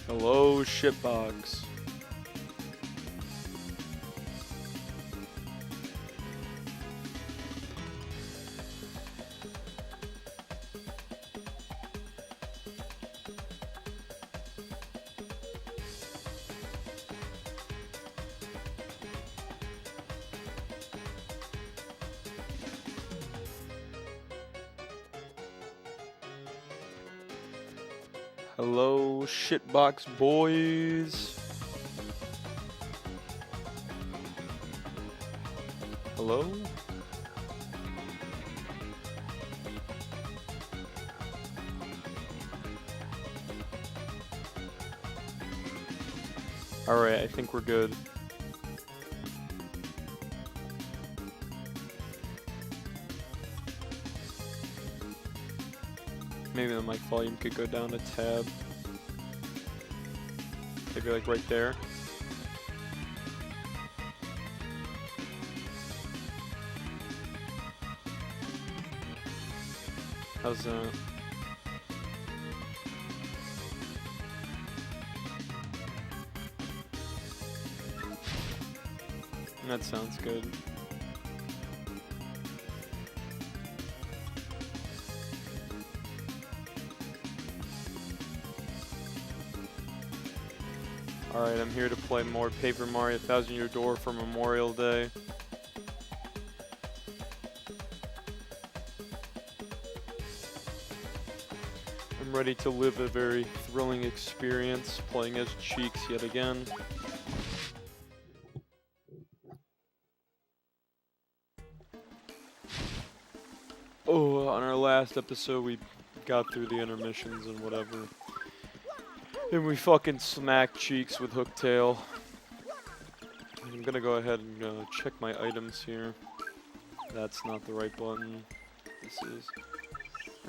Hello, shitbox. Hello, shitbox boys. Hello? Alright, I think we're good. Maybe the mic volume could go down a tab. Maybe like right there. How's that? That sounds good. Alright, I'm here to play more Paper Mario Thousand Year Door for Memorial Day. I'm ready to live a very thrilling experience playing as Cheeks yet again. Oh, on our last episode we got through the intermissions and whatever. And we fucking smacked Cheeks with Hooktail. I'm gonna go ahead and check my items here. That's not the right button. This is.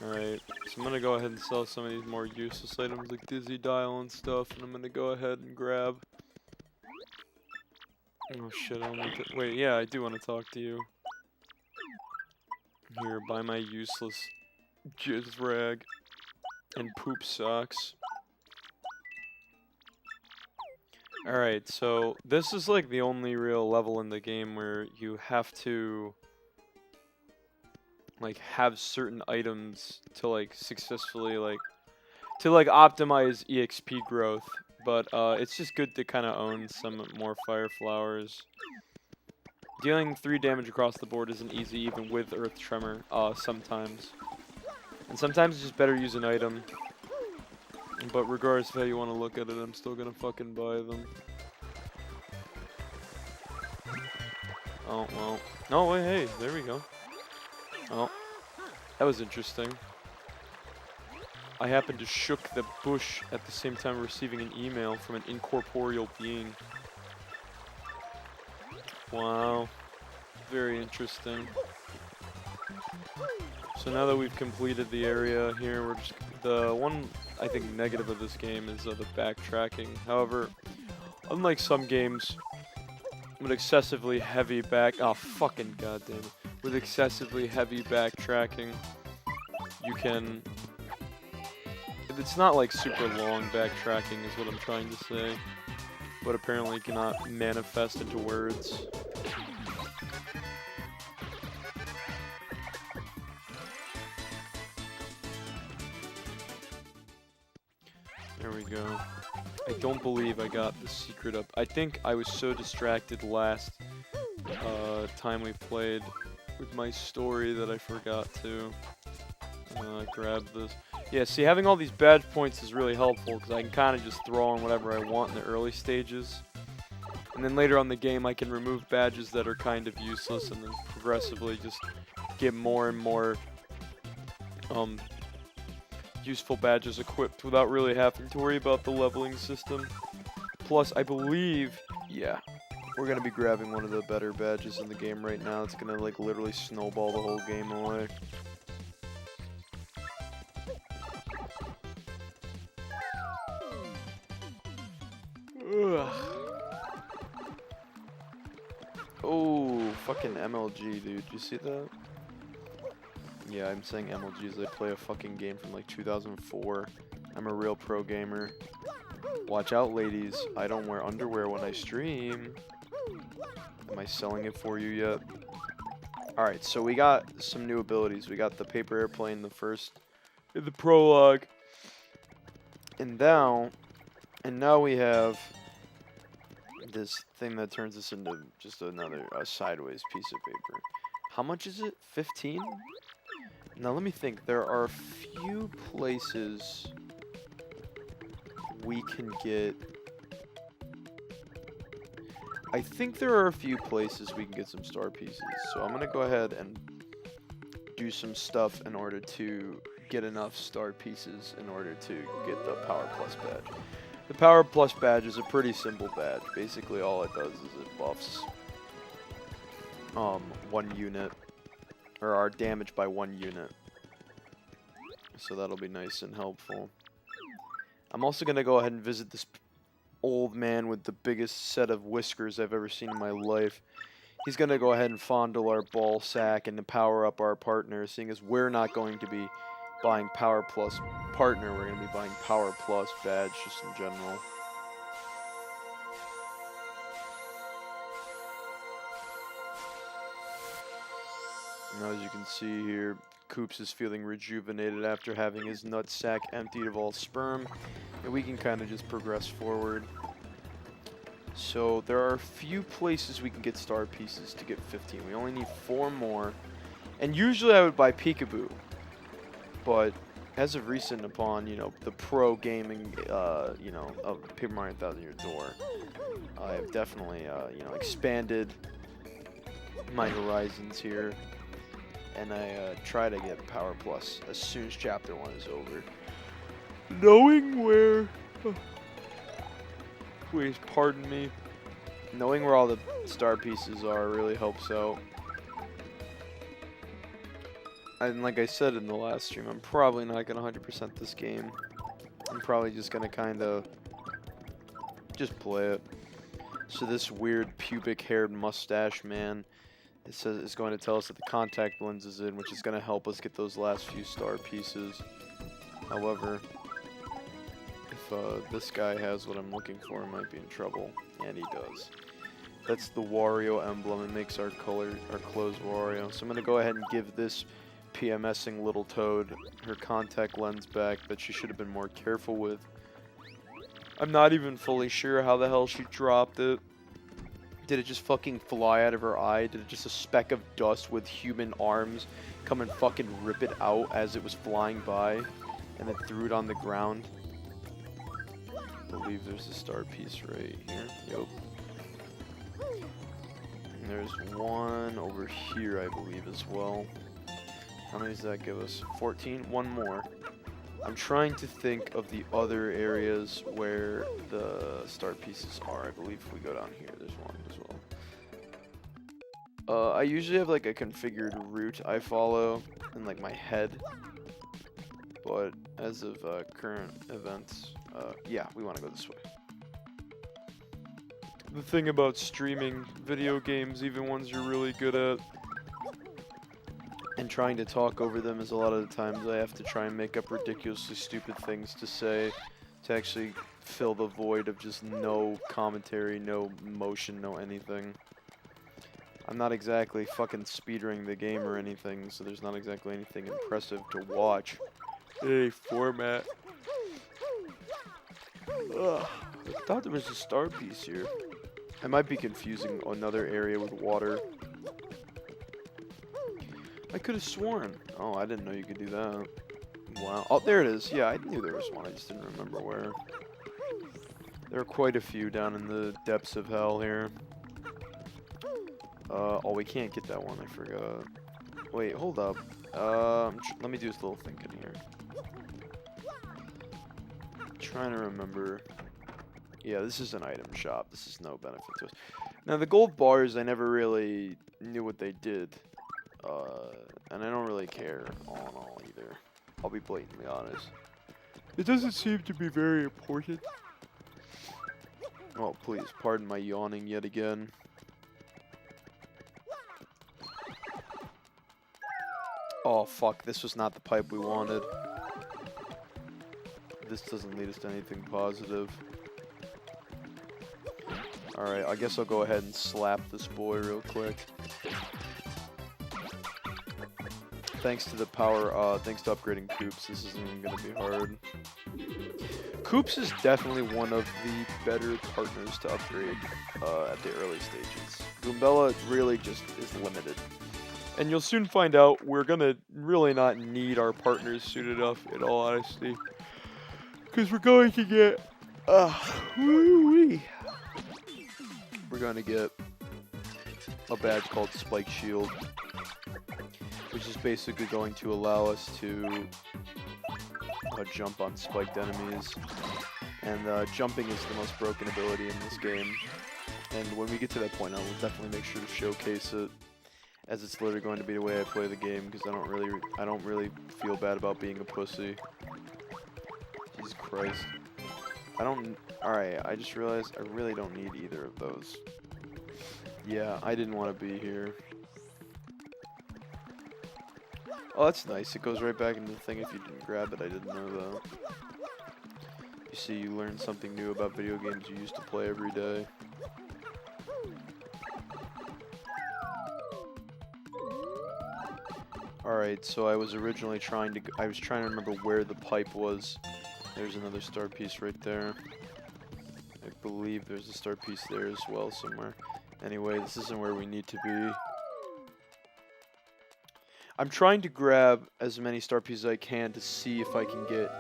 Alright, so I'm gonna go ahead and sell some of these more useless items like Dizzy Dial and stuff, and I'm gonna go ahead and grab. Oh shit, I need to. Wait, yeah, I do want to talk to you. Here, buy my useless jizz rag and poop socks. Alright, so this is like the only real level in the game where you have to like have certain items to like successfully like optimize EXP growth, but it's just good to kind of own some more fire flowers. Dealing 3 damage across the board isn't easy even with Earth Tremor, sometimes. And sometimes it's just better use an item. But regardless of how you want to look at it, I'm still gonna fucking buy them. Oh, well. No, wait, hey, there we go. Oh, that was interesting. I happened to shook the bush at the same time receiving an email from an incorporeal being. Wow. Very interesting. So now that we've completed the area here, we're just... The one, I think, negative of this game is the backtracking. However, unlike some games with excessively heavy Oh, fucking goddamn it. With excessively heavy backtracking, you can... It's not like super long backtracking is what I'm trying to say. But apparently cannot manifest into words. There we go. I don't believe I got the secret up. I think I was so distracted last time we played with my story that I forgot to grab this. Yeah, see, having all these badge points is really helpful because I can kind of just throw on whatever I want in the early stages. And then later on in the game, I can remove badges that are kind of useless and then progressively just get more and more useful badges equipped without really having to worry about the leveling system. Plus, I believe, yeah, we're going to be grabbing one of the better badges in the game right now. It's going to, like, literally snowball the whole game away. Ugh. Oh, fucking MLG, dude. You see that? Yeah, I'm saying MLG as I play a fucking game from like 2004. I'm a real pro gamer. Watch out, ladies. I don't wear underwear when I stream. Am I selling it for you yet? Alright, so we got some new abilities. We got the paper airplane in the prologue. And now we have this thing that turns us into just another sideways piece of paper. How much is it? 15? Now let me think. There are a few places we can get... I think there are a few places we can get some star pieces. So I'm going to go ahead and do some stuff in order to get enough star pieces in order to get the Power Plus badge. The Power Plus badge is a pretty simple badge. Basically all it does is it buffs 1 unit, or our damage by 1 unit. So that'll be nice and helpful. I'm also going to go ahead and visit this old man with the biggest set of whiskers I've ever seen in my life. He's going to go ahead and fondle our ball sack and to power up our partner, seeing as we're not going to be buying Power Plus partner, we're going to be buying Power Plus badge just in general. And as you can see here, Koops is feeling rejuvenated after having his nutsack emptied of all sperm, and we can kind of just progress forward. So there are a few places we can get star pieces to get 15. We only need 4 more, and usually I would buy Peekaboo, but as of recent, upon the pro gaming of Paper Mario 1000 Year Door, I have definitely expanded my horizons here. And I try to get Power Plus as soon as Chapter 1 is over. Knowing where... please pardon me. Knowing where all the star pieces are really helps out. And like I said in the last stream, I'm probably not going to 100% this game. I'm probably just going to kind of just play it. So this weird pubic-haired mustache man... it says it's going to tell us that the contact lens is in, which is going to help us get those last few star pieces. However, if this guy has what I'm looking for, I might be in trouble, and he does. That's the Wario emblem. It makes our clothes Wario. So I'm going to go ahead and give this PMSing little toad her contact lens back that she should have been more careful with. I'm not even fully sure how the hell she dropped it. Did it just fucking fly out of her eye? Did it just a speck of dust with human arms come and fucking rip it out as it was flying by? And then threw it on the ground? I believe there's a star piece right here. Yup. And there's one over here, I believe, as well. How many does that give us? 14? One more. I'm trying to think of the other areas where the star pieces are. I believe if we go down here, there's one as well. I usually have like a configured route I follow in like my head. But as of current events, yeah, we want to go this way. The thing about streaming video games, even ones you're really good at, and trying to talk over them is a lot of the times I have to try and make up ridiculously stupid things to say to actually fill the void of just no commentary, no motion, no anything. I'm not exactly fucking speedrunning the game or anything, so there's not exactly anything impressive to watch. Hey, format. Ugh, I thought there was a star piece here. I might be confusing another area with water. I could have sworn. Oh, I didn't know you could do that. Wow. Oh, there it is. Yeah, I knew there was one. I just didn't remember where. There are quite a few down in the depths of hell here. Oh, we can't get that one. I forgot. Wait, hold up. Let me do this little thinking here. Trying to remember. Yeah, this is an item shop. This is no benefit to us. Now, the gold bars, I never really knew what they did. And I don't really care all in all either. I'll be blatantly honest. It doesn't seem to be very important. Oh, please, pardon my yawning yet again. Oh, fuck, this was not the pipe we wanted. this doesn't lead us to anything positive. Alright, I guess I'll go ahead and slap this boy real quick. Thanks to the power, thanks to upgrading Koops, this isn't even gonna be hard. Koops is definitely one of the better partners to upgrade at the early stages. Goombella really just is limited. And you'll soon find out we're gonna really not need our partners soon enough, in all honesty. Because we're going to get... we're going to get a badge called Spike Shield, which is basically going to allow us to jump on spiked enemies. And jumping is the most broken ability in this game. And when we get to that point, I will definitely make sure to showcase it, as it's literally going to be the way I play the game, because I don't really feel bad about being a pussy. Jesus Christ. Alright, I just realized I really don't need either of those. Yeah, I didn't want to be here. Oh, that's nice. It goes right back into the thing if you didn't grab it. I didn't know that. You see, you learn something new about video games you used to play every day. Alright, so I was originally trying to remember where the pipe was. There's another star piece right there. I believe there's a star piece there as well somewhere. Anyway, this isn't where we need to be. I'm trying to grab as many star pieces as I can to see if I can get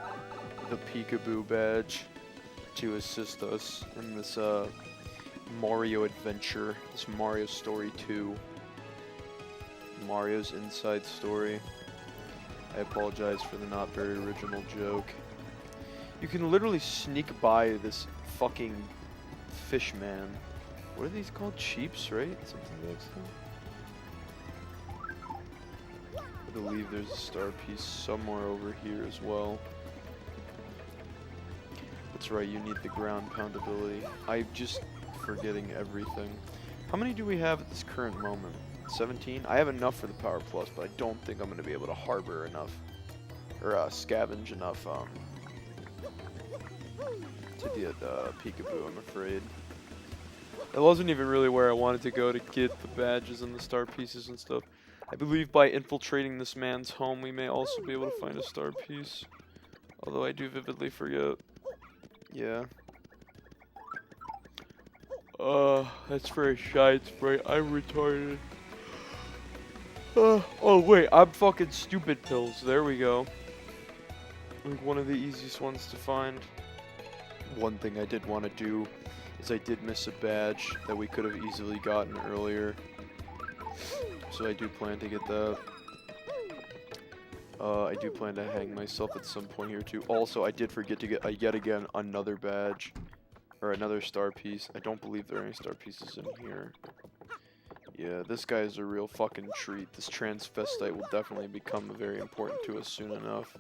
the Peekaboo badge to assist us in this Mario adventure, this Mario Story 2. Mario's Inside Story. I apologize for the not very original joke. You can literally sneak by this fucking fish man. What are these called? Cheeps, right? Something like that. I believe there's a star piece somewhere over here as well. That's right, you need the ground pound ability. I'm just forgetting everything. How many do we have at this current moment? 17? I have enough for the Power Plus, but I don't think I'm going to be able to harbor enough, or scavenge enough to get Peekaboo, I'm afraid. That wasn't even really where I wanted to go to get the badges and the star pieces and stuff. I believe by infiltrating this man's home, we may also be able to find a star piece. Although I do vividly forget. Yeah. That's very shy, Sprite. I'm retarded. Oh wait, I'm fucking stupid pills. There we go. Like one of the easiest ones to find. One thing I did want to do is I did miss a badge that we could have easily gotten earlier. So I do plan to get that. I do plan to hang myself at some point here too. Also, I did forget to get yet again another badge. Or another star piece. I don't believe there are any star pieces in here. Yeah, this guy is a real fucking treat. This transvestite will definitely become very important to us soon enough.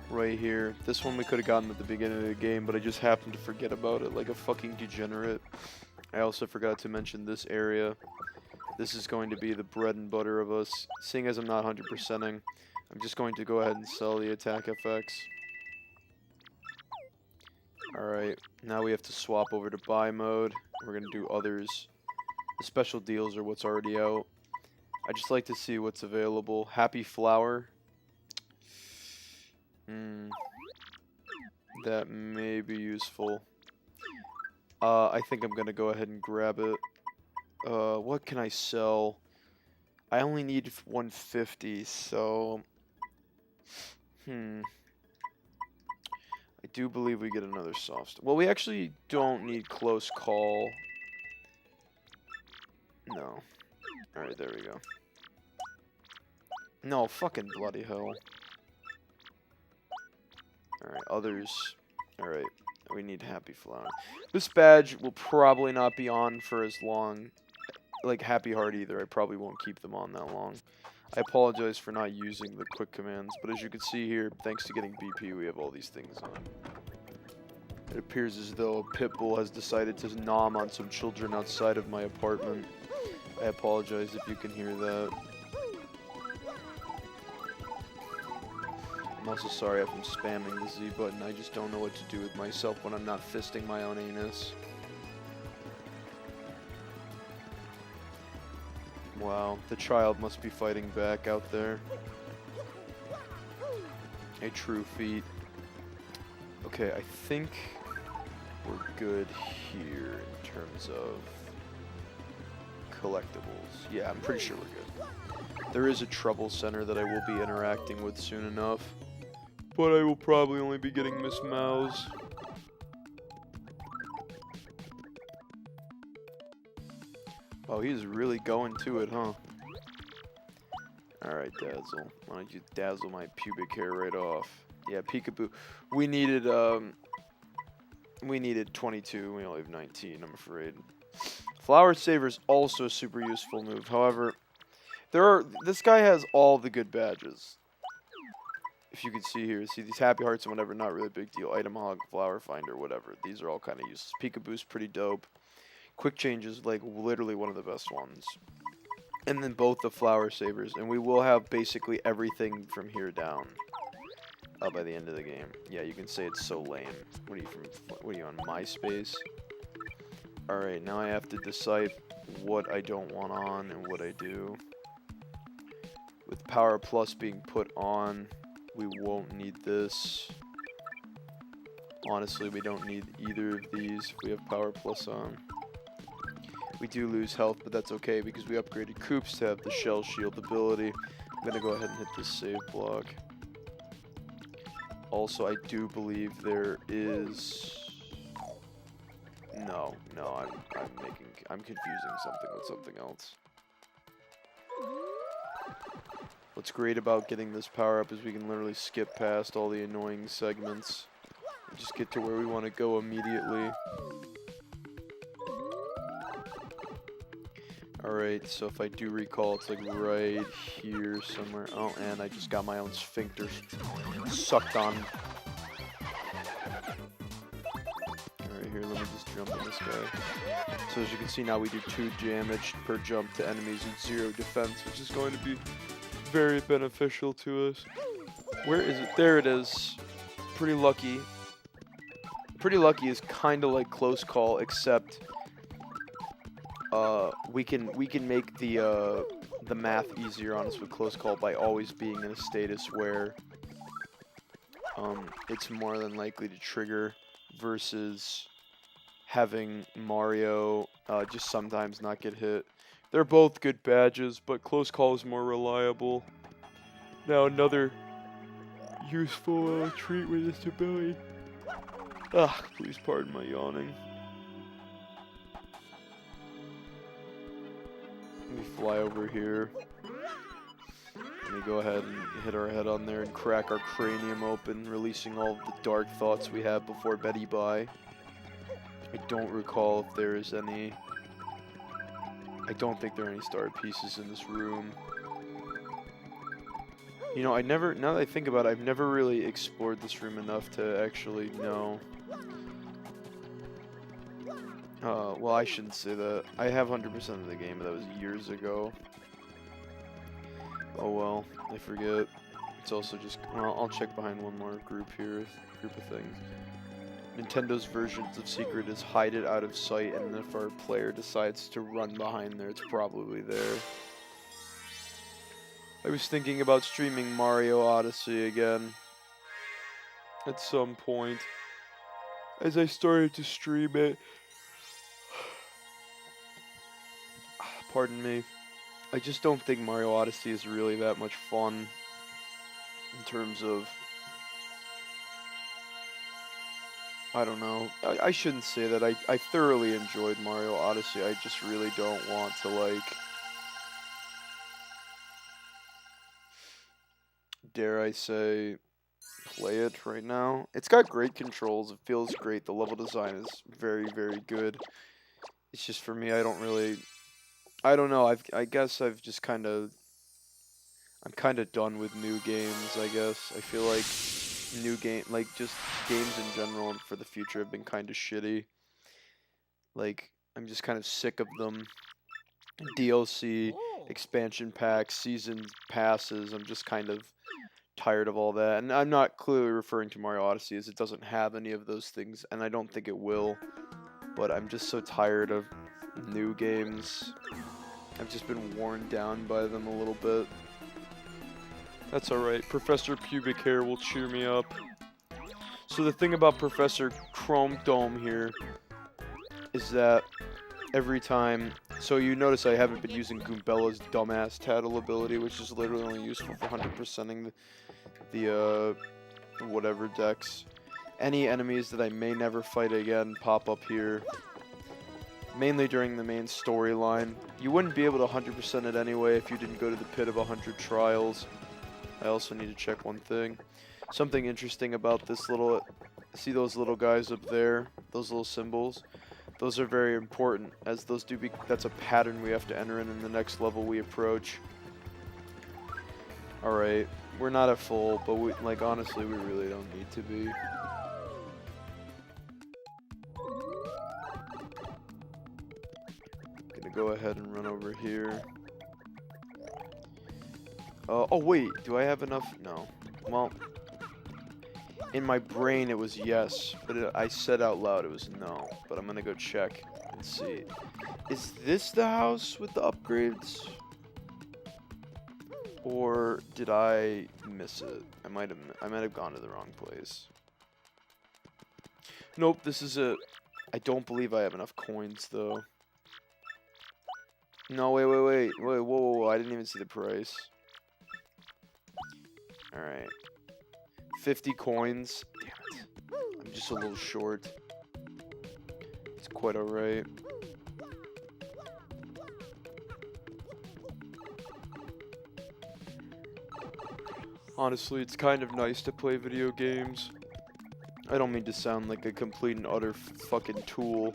Right here. This one we could have gotten at the beginning of the game, but I just happened to forget about it like a fucking degenerate. I also forgot to mention this area. This is going to be the bread and butter of us. Seeing as I'm not 100%ing, I'm just going to go ahead and sell the attack effects. Alright, now we have to swap over to buy mode. We're going to do others. The special deals are what's already out. I just like to see what's available. Happy Flower. That may be useful. I think I'm gonna go ahead and grab it. What can I sell? I only need 150, so... I do believe we get another soft... Well, we actually don't need close call. No. Alright, there we go. No, fucking bloody hell. Alright, others. Alright, we need Happy Flower. This badge will probably not be on for as long. Like Happy Heart either. I probably won't keep them on that long. I apologize for not using the quick commands, but as you can see here, thanks to getting BP, we have all these things on. It appears as though a pit bull has decided to nom on some children outside of my apartment. I apologize if you can hear that. I'm also sorry if I'm spamming the Z button. I just don't know what to do with myself when I'm not fisting my own anus. Wow, the child must be fighting back out there. A true feat. Okay, I think we're good here in terms of collectibles. Yeah, I'm pretty sure we're good. There is a trouble center that I will be interacting with soon enough, but I will probably only be getting Miss Mouse. Oh, he's really going to it, huh? Alright, Dazzle. Why don't you dazzle my pubic hair right off? Yeah, Peekaboo. We needed 22. We only have 19, I'm afraid. Flower Saver is also a super useful move. However, this guy has all the good badges. If you can see here, see these happy hearts and whatever, not really a big deal. Item hog, flower finder, whatever. These are all kind of useless. Peekaboo's pretty dope. Quick change is like literally one of the best ones. And then both the flower savers, and we will have basically everything from here down. By the end of the game. Yeah, you can say it's so lame. What are you on MySpace? Alright, now I have to decide what I don't want on and what I do. With Power Plus being put on, we won't need this. Honestly, we don't need either of these if we have Power Plus on. We do lose health, but that's okay because we upgraded Koops to have the Shell Shield ability. I'm going to go ahead and hit this save block. Also, I do believe there is... No, I'm confusing something with something else. What's great about getting this power up is we can literally skip past all the annoying segments and just get to where we want to go immediately. Alright, so if I do recall, it's like right here somewhere. Oh, and I just got my own sphincter sucked on. Alright, here, let me just jump on this guy. So as you can see now, we do 2 damage per jump to enemies and 0 defense, which is going to be very beneficial to us. Where is it? There it is. Pretty lucky. Pretty lucky is kind of like close call, except... we can make the math easier on us with close call by always being in a status where it's more than likely to trigger versus having Mario just sometimes not get hit. They're both good badges, but close call is more reliable. Now another useful treat with this ability. Ah, please pardon my yawning. Let me fly over here. Let me go ahead and hit our head on there and crack our cranium open, releasing all of the dark thoughts we have before Betty Bye. I don't recall if there is any... I don't think there are any star pieces in this room. You know, now that I think about it, I've never really explored this room enough to actually know. Well, I shouldn't say that. I have 100% of the game, but that was years ago. Oh well, I forget. It's also just... Well, I'll check behind one more group here. Group of things. Nintendo's versions of Secret is hide it out of sight, and if our player decides to run behind there, it's probably there. I was thinking about streaming Mario Odyssey again. At some point. As I started to stream it... Pardon me. I just don't think Mario Odyssey is really that much fun in terms of... I don't know. I shouldn't say that. I thoroughly enjoyed Mario Odyssey. I just really don't want to, like... Dare I say... play it right now. It's got great controls. It feels great. The level design is very, very good. It's just for me, I don't really... I don't know. I guess I've just kind of... I'm kind of done with new games, I guess. I feel like new game, like just games in general and for the future have been kind of shitty. Like, I'm just kind of sick of them. DLC, expansion packs, season passes, I'm just kind of tired of all that. And I'm not clearly referring to Mario Odyssey as it doesn't have any of those things, and I don't think it will. But I'm just so tired of new games. I've just been worn down by them a little bit. That's alright. Professor Pubic Hair will cheer me up. So the thing about Professor Chrome Dome here is that every time... So you notice I haven't been using Goombella's dumbass tattle ability, which is literally only useful for 100%ing the whatever decks. Any enemies that I may never fight again pop up here. Mainly during the main storyline. You wouldn't be able to 100% it anyway if you didn't go to the Pit of 100 Trials. I also need to check one thing. Something interesting about this little... See those little guys up there? Those little symbols? Those are very important, as those do be... That's a pattern we have to enter in the next level we approach. Alright. We're not at full, but we, like, honestly, we really don't need to be. Gonna go ahead and run over here. Oh wait, do I have enough? No. Well, in my brain it was yes, but I said out loud it was no. But I'm gonna go check and see. Is this the house with the upgrades? Or did I miss it? I might have gone to the wrong place. Nope, this is it. I don't believe I have enough coins though. No, wait, whoa, I didn't even see the price. Alright. 50 coins. Damn it. I'm just a little short. It's quite alright. Honestly, it's kind of nice to play video games. I don't mean to sound like a complete and utter fucking tool,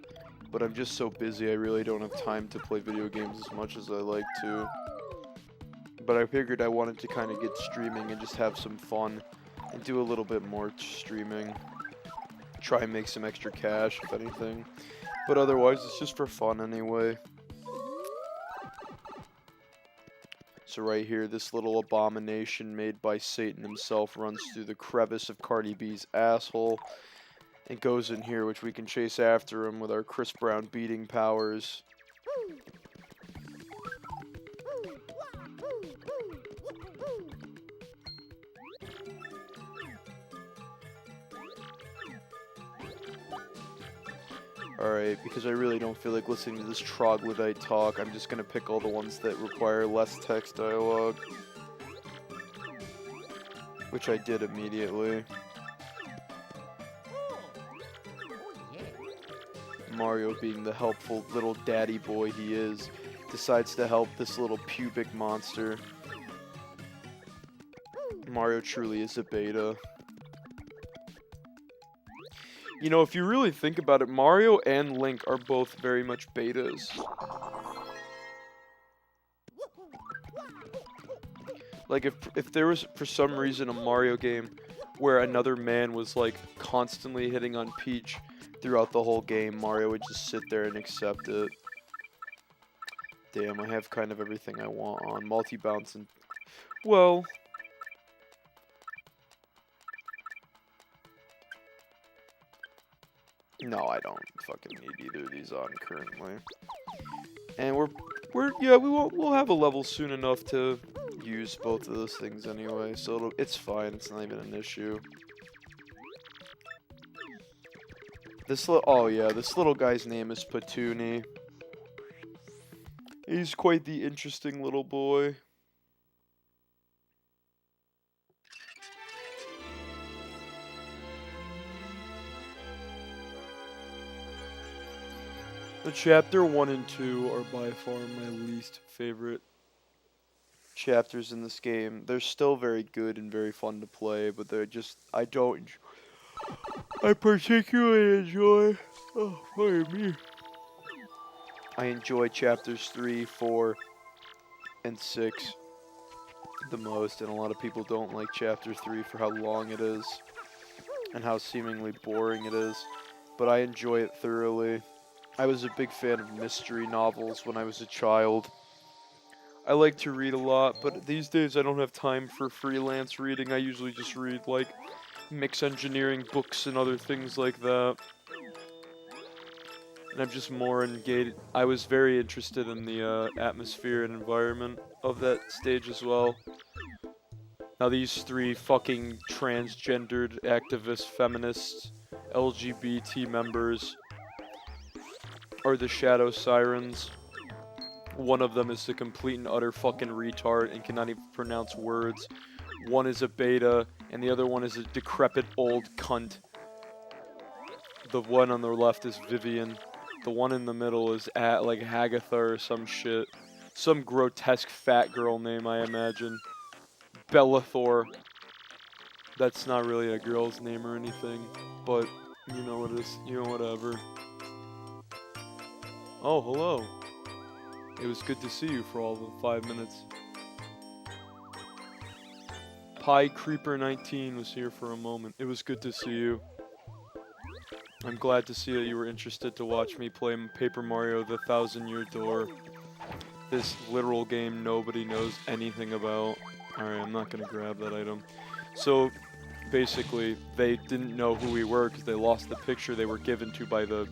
but I'm just so busy I really don't have time to play video games as much as I like to. But I figured I wanted to kind of get streaming and just have some fun and do a little bit more streaming. Try and make some extra cash, if anything. But otherwise, it's just for fun anyway. So right here, this little abomination made by Satan himself runs through the crevice of Cardi B's asshole and goes in here, which we can chase after him with our Chris Brown beating powers. Alright, because I really don't feel like listening to this troglodyte talk, I'm just gonna pick all the ones that require less text dialogue. Which I did immediately. Mario, being the helpful little daddy boy he is, decides to help this little pubic monster. Mario truly is a beta. You know, if you really think about it, Mario and Link are both very much betas. Like, if there was, for some reason, a Mario game where another man was, like, constantly hitting on Peach throughout the whole game, Mario would just sit there and accept it. Damn, I have kind of everything I want on. Multi-bounce and... Well... No, I don't fucking need either of these on currently. And we'll have a level soon enough to use both of those things anyway, so it's fine. It's not even an issue. This little guy's name is Patoonie. He's quite the interesting little boy. The chapter 1 and 2 are by far my least favorite chapters in this game. They're still very good and very fun to play, but they're just, I particularly enjoy, I enjoy chapters 3, 4, and 6 the most, and a lot of people don't like chapter 3 for how long it is. and how seemingly boring it is, but I enjoy it thoroughly. I was a big fan of mystery novels when I was a child. I like to read a lot, but these days I don't have time for freelance reading. I usually just read like mix engineering books and other things like that. And I'm just more engaged. I was very interested in the atmosphere and environment of that stage as well. Now these three fucking transgendered activist feminists, LGBT members, are the Shadow Sirens. One of them is a complete and utter fucking retard and cannot even pronounce words. One is a beta, and the other one is a decrepit old cunt. The one on the left is Vivian. The one in the middle is like Hagatha or some shit. Some grotesque fat girl name, I imagine. Bellathor. That's not really a girl's name or anything, but you know what it is. You know, whatever. Oh, hello. It was good to see you for all the 5 minutes. Pie Creeper 19 was here for a moment. It was good to see you. I'm glad to see that you were interested to watch me play Paper Mario The Thousand Year Door. This literal game nobody knows anything about. Alright, I'm not gonna grab that item. So, basically, they didn't know who we were because they lost the picture they were given to by the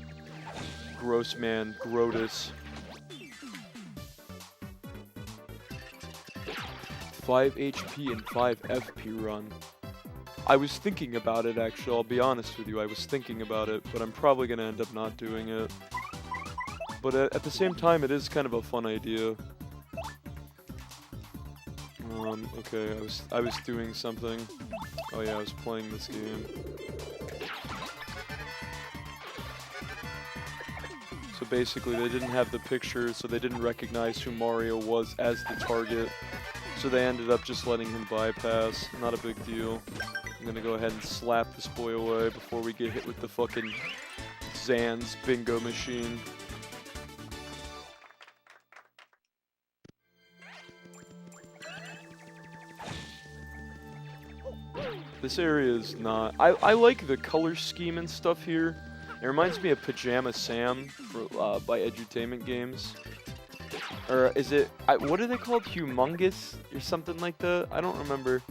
gross man, Grotus. 5 HP and 5 FP run. I was thinking about it actually, I'll be honest with you, I was thinking about it, but I'm probably gonna end up not doing it. But at the same time, it is kind of a fun idea. Okay, I was doing something. Oh yeah, I was playing this game. So basically, they didn't have the picture, so they didn't recognize who Mario was as the target. So they ended up just letting him bypass. Not a big deal. I'm gonna go ahead and slap this boy away before we get hit with the fucking Zan's bingo machine. This area is not... I like the color scheme and stuff here. It reminds me of Pajama Sam by Edutainment Games. Or is it... what are they called? Humongous? Or something like that? I don't remember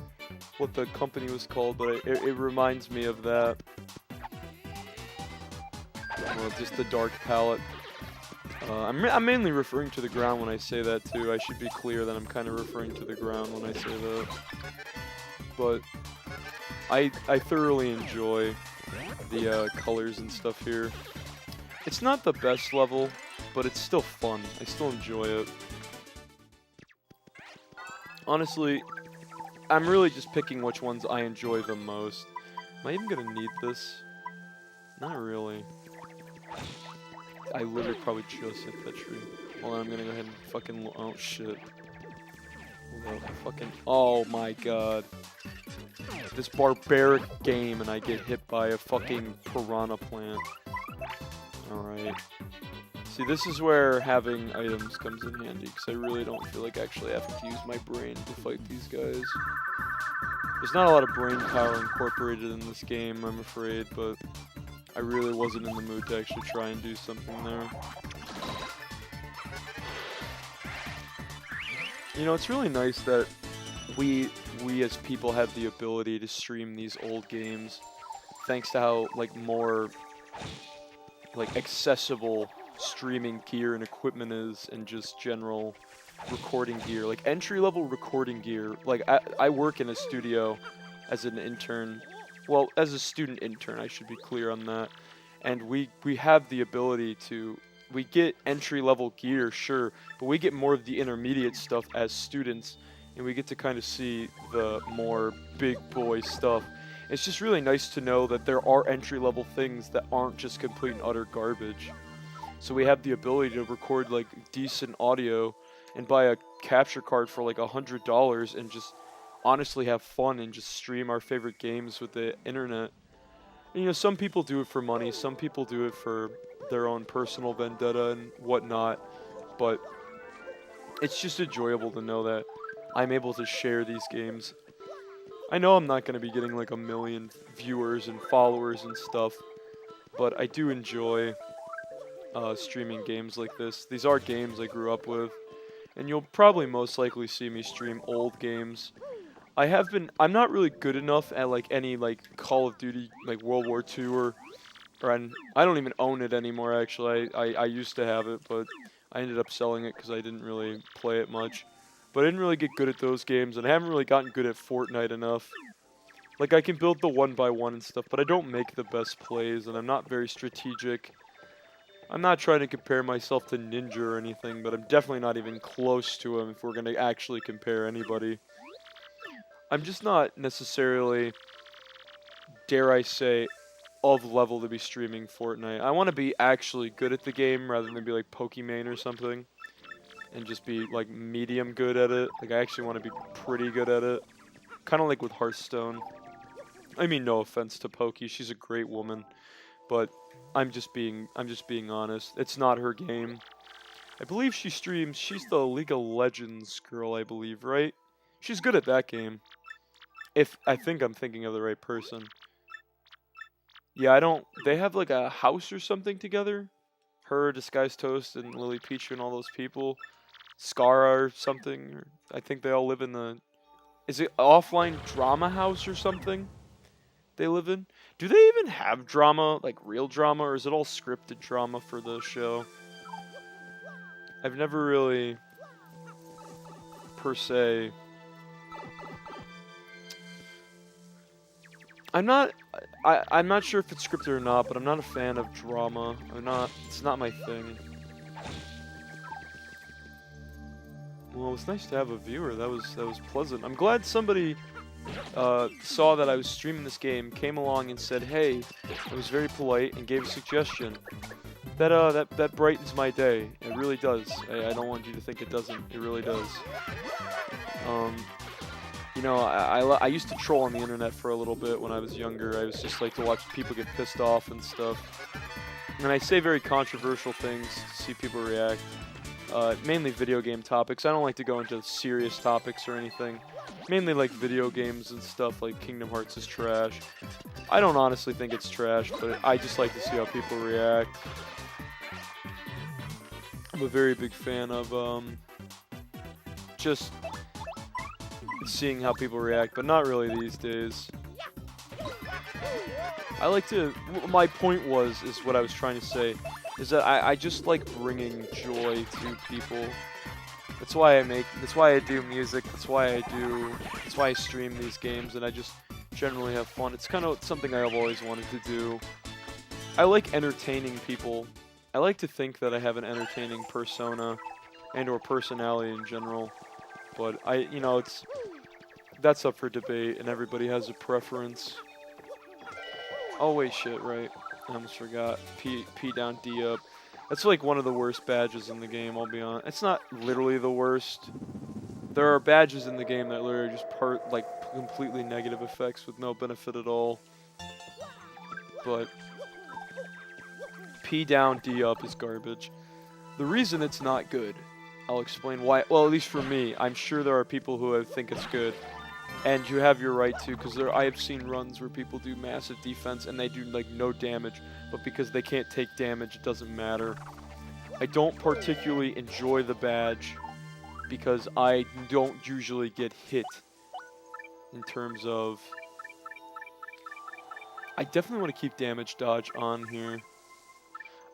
what the company was called, but it reminds me of that. Well, just the dark palette. I'm mainly referring to the ground when I say that too. I should be clear that I'm kind of referring to the ground when I say that. But I thoroughly enjoy the colors and stuff here. It's not the best level, but it's still fun. I still enjoy it. Honestly, I'm really just picking which ones I enjoy the most. Am I even gonna need this? Not really. I literally probably just hit that tree. Hold on, I'm gonna go ahead and fucking... Oh, shit. Hold up, fucking... Oh my god. This barbaric game and I get hit by a fucking piranha plant. Alright. See, this is where having items comes in handy, because I really don't feel like actually having to use my brain to fight these guys. There's not a lot of brain power incorporated in this game, I'm afraid, but I really wasn't in the mood to actually try and do something there. You know, it's really nice that we as people have the ability to stream these old games, thanks to how, like, more, like, accessible streaming gear and equipment is, and just general recording gear. Like, entry-level recording gear. Like, I work in a studio as an intern. Well, as a student intern, I should be clear on that. And we have the ability to... We get entry-level gear, sure, but we get more of the intermediate stuff as students, and we get to kind of see the more big boy stuff. It's just really nice to know that there are entry-level things that aren't just complete and utter garbage. So we have the ability to record, like, decent audio and buy a capture card for like $100 and just honestly have fun and just stream our favorite games with the internet. And, you know, some people do it for money, some people do it for their own personal vendetta and whatnot, but it's just enjoyable to know that I'm able to share these games I know I'm not going to be getting like a million viewers and followers and stuff, but I do enjoy streaming games like this. These are games I grew up with, and you'll probably most likely see me stream old games. I'm not really good enough at like any like Call of Duty, like World War II I don't even own it anymore actually. I used to have it, but I ended up selling it because I didn't really play it much. But I didn't really get good at those games, and I haven't really gotten good at Fortnite enough. Like, I can build the one by one and stuff, but I don't make the best plays, and I'm not very strategic. I'm not trying to compare myself to Ninja or anything, but I'm definitely not even close to him if we're going to actually compare anybody. I'm just not necessarily, dare I say, of level to be streaming Fortnite. I want to be actually good at the game rather than be like Pokimane or something, and just be like medium good at it. Like, I actually want to be pretty good at it. Kind of like with Hearthstone. I mean, no offense to Pokey, she's a great woman, but I'm just being honest. It's not her game. I believe she streams. She's the League of Legends girl, I believe, right? She's good at that game. If I think I'm thinking of the right person. Yeah, I don't. They have like a house or something together. Her, Disguised Toast, and Lily Peach, and all those people. Scara or something. I think they all live in the. Is it offline drama house or something? They live in? Do they even have drama, like real drama, or is it all scripted drama for the show? I've never really, per se. I'm not sure if it's scripted or not, but I'm not a fan of drama. It's not my thing. Well, it was nice to have a viewer. That was pleasant. I'm glad somebody saw that I was streaming this game, came along and said, "Hey," I was very polite and gave a suggestion. That brightens my day. It really does. I don't want you to think it doesn't. It really does. Um, you know, I used to troll on the internet for a little bit when I was younger. I was just like to watch people get pissed off and stuff. And I say very controversial things to see people react. Mainly video game topics. I don't like to go into serious topics or anything. Mainly like video games and stuff like Kingdom Hearts is trash. I don't honestly think it's trash, but I just like to see how people react. I'm a very big fan of just seeing how people react, but not really these days. I like to. My point is what I was trying to say, is that I just like bringing joy to people. That's why I do music. That's why I stream these games, and I just generally have fun. It's kind of something I've always wanted to do. I like entertaining people. I like to think that I have an entertaining persona and/or personality in general, but that's up for debate, and everybody has a preference. Oh wait, shit, right. I almost forgot. P down, D up. That's like one of the worst badges in the game, I'll be honest. It's not literally the worst. There are badges in the game that literally just completely negative effects with no benefit at all. But P down, D up is garbage. The reason it's not good, I'll explain why. Well, at least for me, I'm sure there are people who think it's good. And you have your right to, because I have seen runs where people do massive defense and they do like no damage, but because they can't take damage, it doesn't matter. I don't particularly enjoy the badge because I don't usually get hit in terms of... I definitely want to keep damage dodge on here.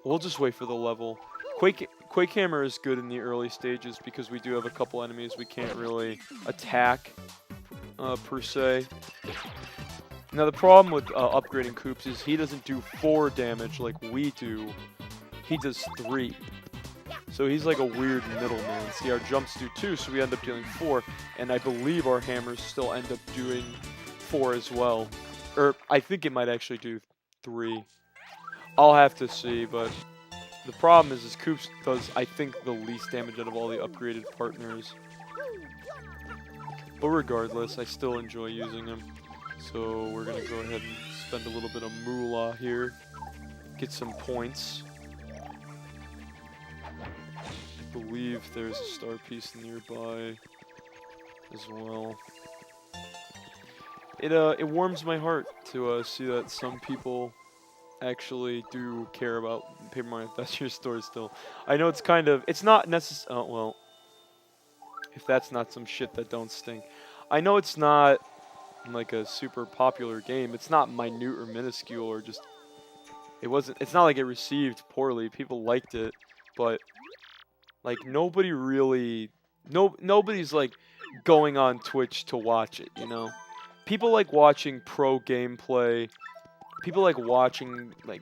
We'll just wait for the level. Quake Hammer is good in the early stages because we do have a couple enemies we can't really attack. Per se. Now the problem with upgrading Koops is he doesn't do 4 damage like we do. He does 3. So he's like a weird middleman. See, our jumps do 2, so we end up dealing 4. And I believe our hammers still end up doing 4 as well. Or I think it might actually do 3. I'll have to see, but the problem is Koops does, I think, the least damage out of all the upgraded partners. But regardless, I still enjoy using him. So we're going to go ahead and spend a little bit of moolah here. Get some points. I believe there's a star piece nearby as well. it warms my heart to see that some people actually do care about Paper Mario Adventure Store still. I know it's kind of, it's not necessary. Oh, well, if that's not some shit that don't stink. I know it's not like a super popular game. It's not minute or minuscule or just, it wasn't, it's not like it received poorly. People liked it, but like nobody really, nobody's like going on Twitch to watch it, you know? People like watching pro gameplay. People like watching, like,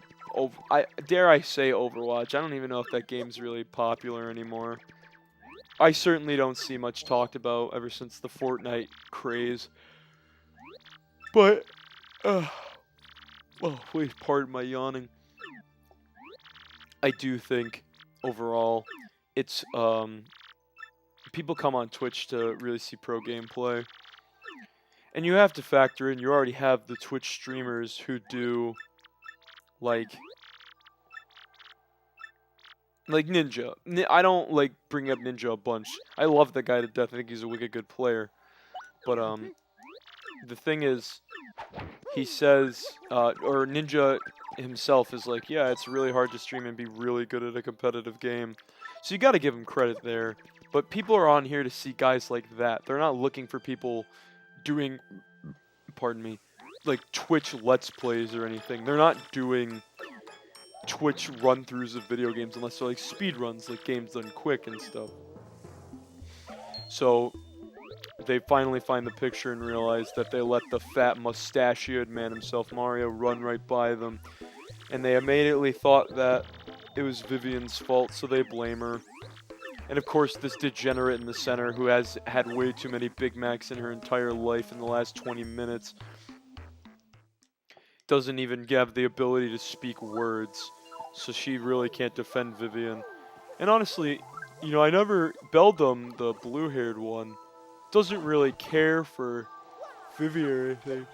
dare I say Overwatch. I don't even know if that game's really popular anymore. I certainly don't see much talked about ever since the Fortnite craze. But, well, please pardon my yawning. I do think, overall, it's, people come on Twitch to really see pro gameplay. And you have to factor in, you already have the Twitch streamers who do, like Ninja. I don't, like, bring up Ninja a bunch. I love the guy to death. I think he's a wicked good player. But, the thing is, he says, or Ninja himself is like, yeah, it's really hard to stream and be really good at a competitive game. So you gotta give him credit there. But people are on here to see guys like that. They're not looking for people doing, pardon me, like Twitch Let's Plays or anything. They're not doing Twitch run-throughs of video games unless they're like speed runs, like games done quick and stuff. So they finally find the picture and realize that they let the fat mustachioed man himself, Mario, run right by them. And they immediately thought that it was Vivian's fault, so they blame her. And of course, this degenerate in the center who has had way too many Big Macs in her entire life in the last 20 minutes doesn't even have the ability to speak words. So she really can't defend Vivian. And honestly, you know, Beldum, the blue-haired one, doesn't really care for Vivian or anything.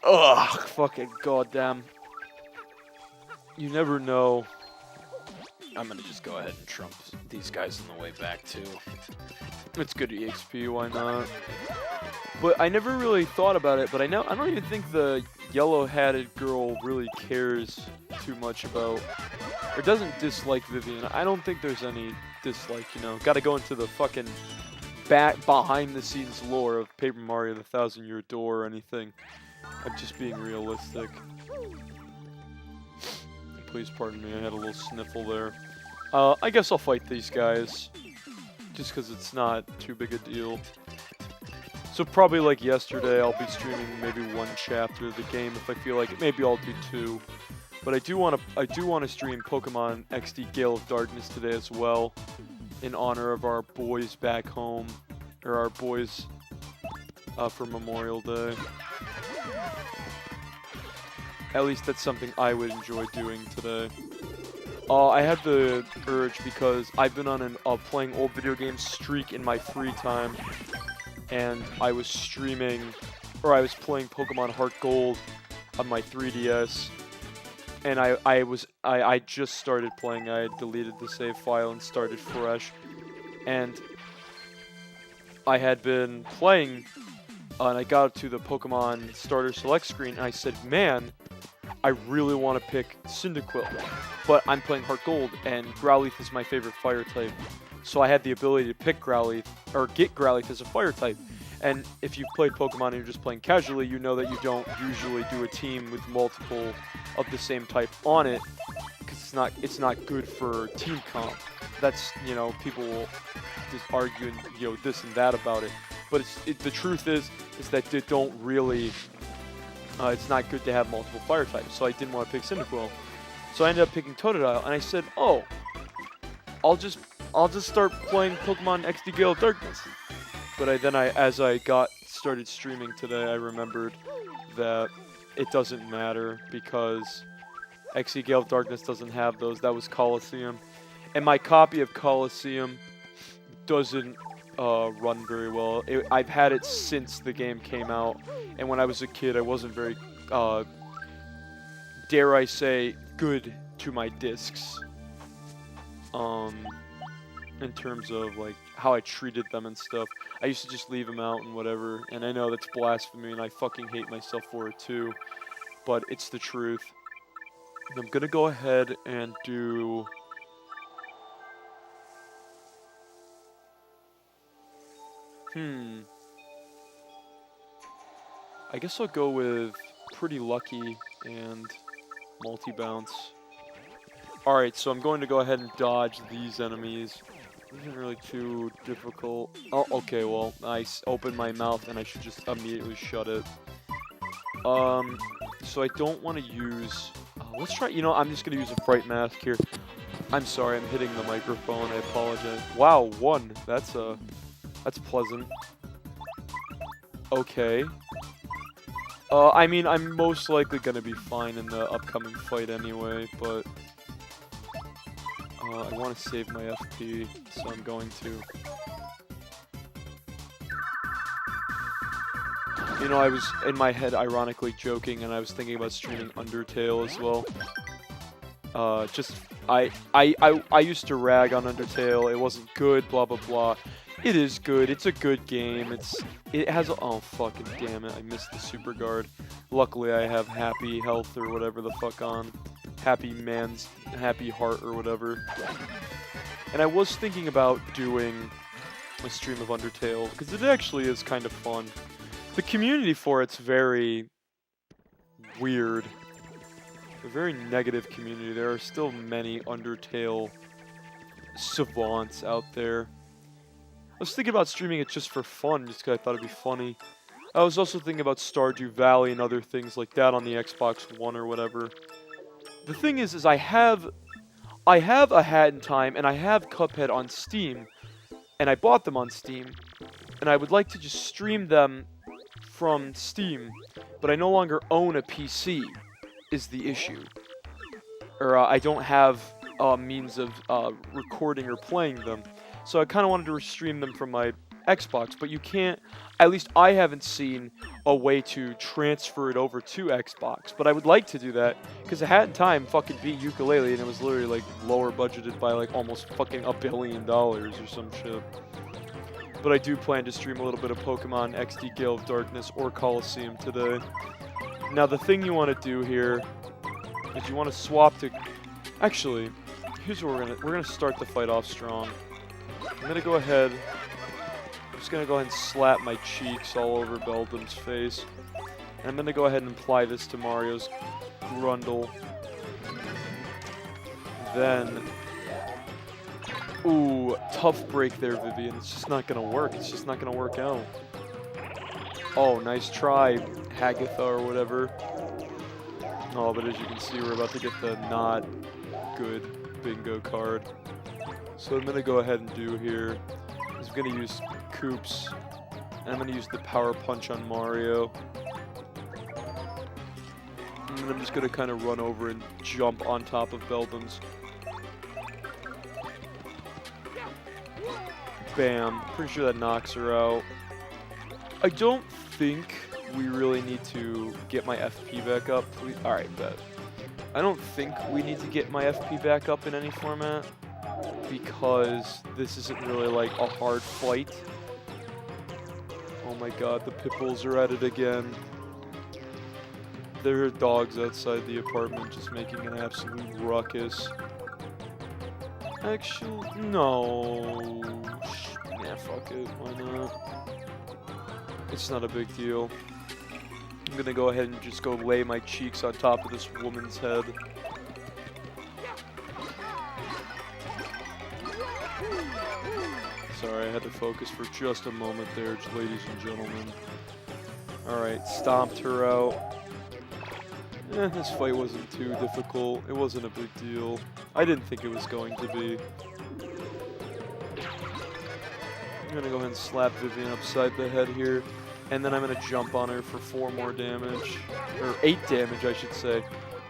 Ugh, fucking goddamn. You never know. I'm gonna just go ahead and trump these guys on the way back too. It's good EXP, why not? But I never really thought about it, but I don't even think the yellow-hatted girl really cares too much about, or doesn't dislike Vivian. I don't think there's any dislike, you know. Gotta go into the fucking behind-the-scenes lore of Paper Mario: The Thousand-Year Door or anything. I'm just being realistic. Please pardon me, I had a little sniffle there. I guess I'll fight these guys, just because it's not too big a deal. So probably like yesterday, I'll be streaming maybe one chapter of the game if I feel like it. Maybe I'll do two. But I do want to stream Pokemon XD Gale of Darkness today as well, in honor of our boys back home, or our boys for Memorial Day. At least that's something I would enjoy doing today. I had the urge because I've been on a playing old video games streak in my free time, and I was streaming, or I was playing Pokemon Heart Gold on my 3DS, and I just started playing. I had deleted the save file and started fresh, and I had been playing, and I got to the Pokemon Starter Select screen, and I said, man, I really want to pick Cyndaquil, but I'm playing Heart Gold, and Growlithe is my favorite fire type. So I had the ability to pick Growlithe, or get Growlithe as a fire type. And if you've played Pokemon and you're just playing casually, you know that you don't usually do a team with multiple of the same type on it, because it's not good for team comp. That's, you know, people will just argue and, you know, this and that about it. But the truth is that they don't really. It's not good to have multiple fire types, so I didn't want to pick Cyndaquil. So I ended up picking Totodile, and I said, oh, I'll just start playing Pokemon XD Gale of Darkness. But as I started streaming today, I remembered that it doesn't matter because XD Gale of Darkness doesn't have those. That was Colosseum. And my copy of Colosseum doesn't run very well. I've had it since the game came out, and when I was a kid, I wasn't very, dare I say, good to my discs. In terms of like how I treated them and stuff. I used to just leave them out and whatever, and I know that's blasphemy, and I fucking hate myself for it too, but it's the truth. And I'm gonna go ahead and do... I guess I'll go with Pretty Lucky and Multi-Bounce. Alright, so I'm going to go ahead and dodge these enemies. This isn't really too difficult. Oh, okay, well, I opened my mouth and I should just immediately shut it. So I don't want to use... let's try... You know, I'm just going to use a Fright Mask here. I'm sorry, I'm hitting the microphone. I apologize. Wow, 1. That's pleasant. Okay. I mean, I'm most likely going to be fine in the upcoming fight anyway, but... I want to save my FP, so I'm going to. You know, I was in my head ironically joking, and I was thinking about streaming Undertale as well. I used to rag on Undertale. It wasn't good, blah blah blah. It is good. It's a good game. It has oh fucking damn it! I missed the super guard. Luckily, I have happy health or whatever the fuck on. Happy heart or whatever. And I was thinking about doing a stream of Undertale because it actually is kind of fun. The community for it's very weird. A very negative community. There are still many Undertale savants out there. I was thinking about streaming it just for fun, just because I thought it'd be funny. I was also thinking about Stardew Valley and other things like that on the Xbox One or whatever. The thing is I have A Hat in Time and I have Cuphead on Steam, and I bought them on Steam, and I would like to just stream them from Steam, but I no longer own a PC, is the issue. Or I don't have means of recording or playing them, so I kind of wanted to stream them from my Xbox, but you can't, at least I haven't seen a way to transfer it over to Xbox, but I would like to do that, because A Hat in Time fucking beat Yooka-Laylee, and it was literally like lower budgeted by like almost fucking $1 billion or some shit. But I do plan to stream a little bit of Pokemon XD Gale of Darkness or Coliseum today. Now the thing you want to do here is you want to swap to, actually, here's what we're gonna start the fight off strong. I'm gonna go ahead. I'm just gonna go ahead and slap my cheeks all over Beldum's face. And I'm gonna go ahead and apply this to Mario's Grundle. Then... Ooh, tough break there, Vivian. It's just not gonna work. It's just not gonna work out. Oh, nice try, Hagatha or whatever. Oh, but as you can see, we're about to get the not good bingo card. So I'm gonna go ahead and do here is I'm gonna use Koops, and I'm gonna use the Power Punch on Mario. And then I'm just gonna kind of run over and jump on top of Beldum's. Bam. Pretty sure that knocks her out. I don't think we really need to get my FP back up. Alright, bet. I don't think we need to get my FP back up in any format, because this isn't really like a hard fight. Oh my god, the Pitbulls are at it again. There are dogs outside the apartment just making an absolute ruckus. Actually, no. Yeah, fuck it. Why not? It's not a big deal. I'm gonna go ahead and just go lay my cheeks on top of this woman's head. Sorry, I had to focus for just a moment there, ladies and gentlemen. Alright, stomped her out. This fight wasn't too difficult. It wasn't a big deal. I didn't think it was going to be. I'm gonna go ahead and slap Vivian upside the head here. And then I'm gonna jump on her for 4 more damage. Or 8 damage, I should say.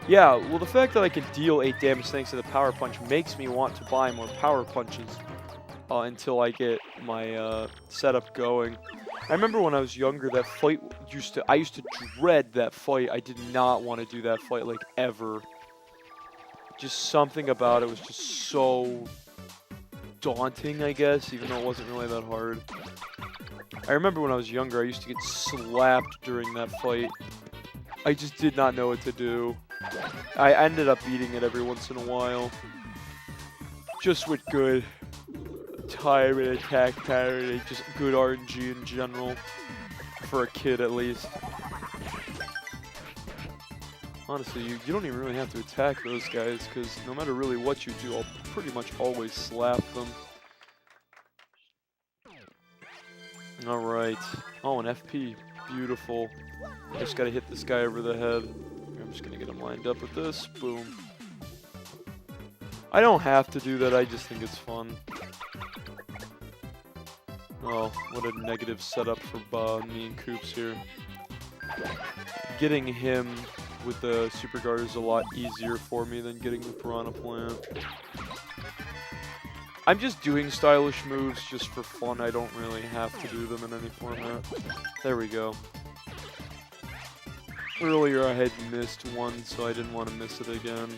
Yeah, well the fact that I can deal 8 damage thanks to the Power Punch makes me want to buy more Power Punches. Until I get my setup going. I remember when I was younger, that fight I used to dread that fight. I did not want to do that fight, like, ever. Just something about it was just so daunting, I guess, even though it wasn't really that hard. I remember when I was younger, I used to get slapped during that fight. I just did not know what to do. I ended up beating it every once in a while. Just with good time and attack pattern and just good RNG in general. For a kid, at least. Honestly, you don't even really have to attack those guys, because no matter really what you do, I'll pretty much always slap them. Alright. Oh, an FP. Beautiful. I just gotta hit this guy over the head. I'm just gonna get him lined up with this. Boom. I don't have to do that, I just think it's fun. Oh, what a negative setup for me and Koops here. Getting him with the Super Guard is a lot easier for me than getting the Piranha Plant. I'm just doing stylish moves just for fun. I don't really have to do them in any format. There we go. Earlier I had missed one, so I didn't want to miss it again.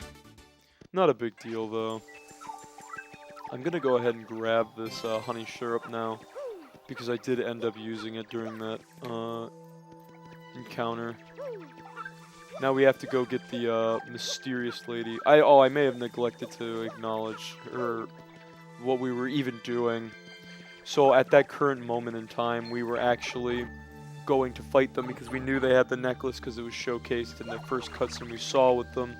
Not a big deal though. I'm gonna go ahead and grab this honey syrup now, because I did end up using it during that encounter. Now we have to go get the mysterious lady. I may have neglected to acknowledge her, what we were even doing. So at that current moment in time, we were actually going to fight them because we knew they had the necklace because it was showcased in the first cutscene we saw with them.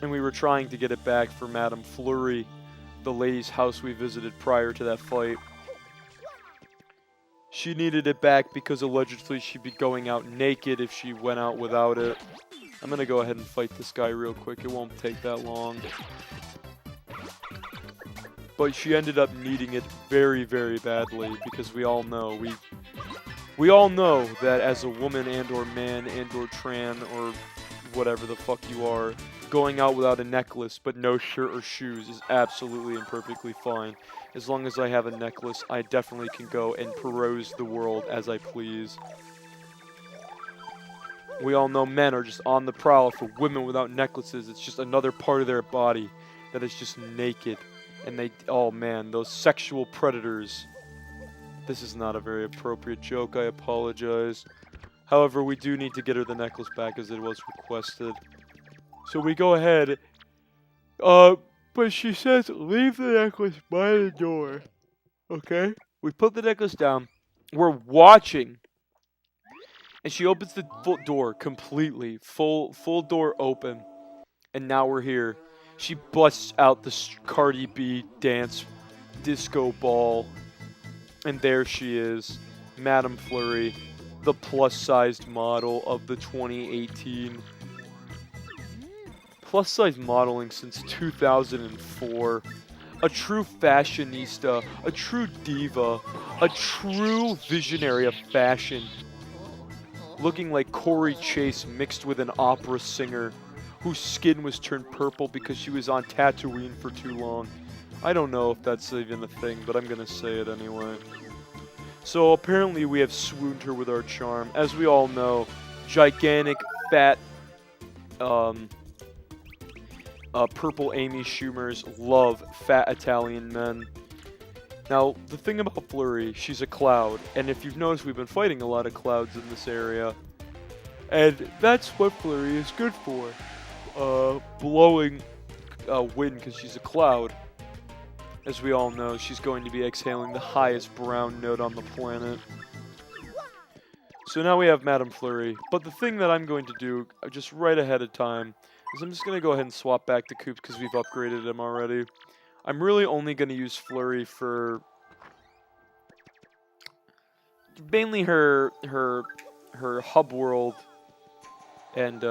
And we were trying to get it back for Madame Fleury, the lady's house we visited prior to that fight. She needed it back because allegedly she'd be going out naked if she went out without it. I'm gonna go ahead and fight this guy real quick. It won't take that long. But she ended up needing it very, very badly because we all know we all know that as a woman and or man and or tran or whatever the fuck you are, going out without a necklace but no shirt or shoes is absolutely and perfectly fine. As long as I have a necklace, I definitely can go and peruse the world as I please. We all know men are just on the prowl for women without necklaces. It's just another part of their body that is just naked. And they, oh man, those sexual predators. This is not a very appropriate joke, I apologize. However, we do need to get her the necklace back as it was requested. So we go ahead, but she says leave the necklace by the door, okay? We put the necklace down, we're watching, and she opens the door completely, full door open, and now we're here. She busts out the Cardi B dance disco ball, and there she is, Madame Fleury, the plus-sized model of the 2018. Plus-size modeling since 2004. A true fashionista, a true diva, a true visionary of fashion. Looking like Corey Chase mixed with an opera singer whose skin was turned purple because she was on Tatooine for too long. I don't know if that's even a thing, but I'm gonna say it anyway. So apparently we have swooned her with our charm. As we all know, gigantic, fat, purple Amy Schumers love fat Italian men. Now, the thing about Fleury, she's a cloud, and if you've noticed, we've been fighting a lot of clouds in this area. And that's what Fleury is good for. Blowing wind, because she's a cloud. As we all know, she's going to be exhaling the highest brown note on the planet. So now we have Madame Fleury. But the thing that I'm going to do, just right ahead of time, is I'm just going to go ahead and swap back to Koops because we've upgraded him already. I'm really only going to use Fleury for mainly her hub world and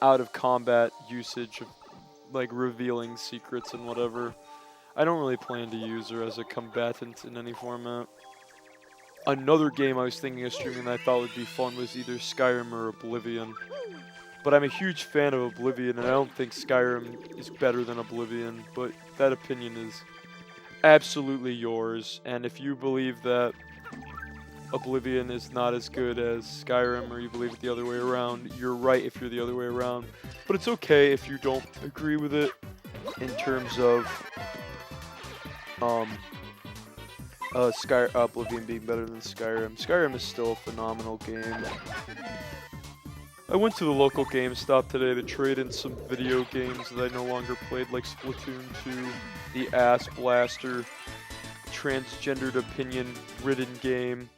out of combat usage of like revealing secrets and whatever. I don't really plan to use her as a combatant in any format. Another game I was thinking of streaming that I thought would be fun was either Skyrim or Oblivion. But I'm a huge fan of Oblivion, and I don't think Skyrim is better than Oblivion, but that opinion is absolutely yours. And if you believe that Oblivion is not as good as Skyrim, or you believe it the other way around, you're right if you're the other way around. But it's okay if you don't agree with it in terms of Oblivion being better than Skyrim. Skyrim is still a phenomenal game. I went to the local GameStop today to trade in some video games that I no longer played, like Splatoon 2, the Ass Blaster, transgendered opinion-ridden game,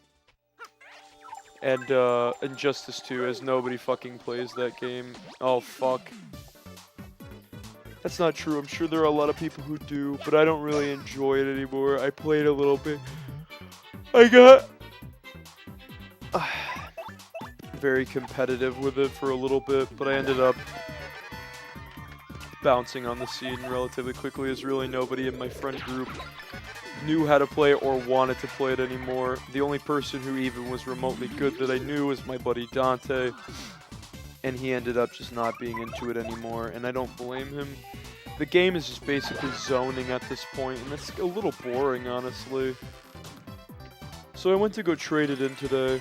and Injustice 2, as nobody fucking plays that game. Oh, fuck. That's not true. I'm sure there are a lot of people who do, but I don't really enjoy it anymore. I played a little bit. I got very competitive with it for a little bit, but I ended up bouncing on the scene relatively quickly, as really nobody in my friend group knew how to play it or wanted to play it anymore. The only person who even was remotely good that I knew was my buddy Dante, and he ended up just not being into it anymore, and I don't blame him. The game is just basically zoning at this point, and it's a little boring, honestly. So I went to go trade it in today,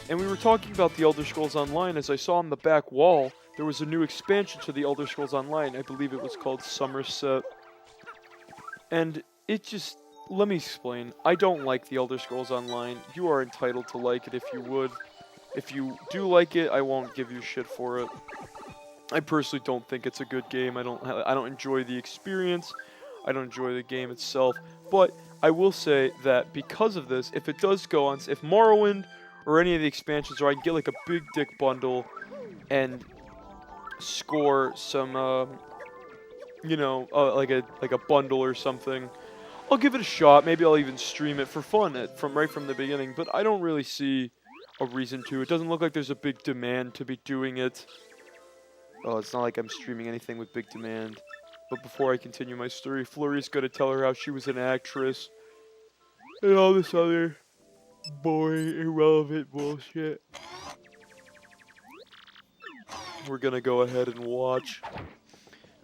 and we were talking about the Elder Scrolls Online. As I saw on the back wall, there was a new expansion to the Elder Scrolls Online. I believe it was called Somerset. And it just... Let me explain. I don't like the Elder Scrolls Online. You are entitled to like it if you would. If you do like it, I won't give you shit for it. I personally don't think it's a good game. I don't enjoy the experience. I don't enjoy the game itself. But I will say that because of this, if it does go on... If Morrowind or any of the expansions, or I can get like a big dick bundle and score some, like a bundle or something, I'll give it a shot. Maybe I'll even stream it for fun right from the beginning. But I don't really see a reason to. It doesn't look like there's a big demand to be doing it. Oh, it's not like I'm streaming anything with big demand. But before I continue my story, Flurry's gonna tell her how she was an actress and all this other boring, irrelevant bullshit. We're gonna go ahead and watch.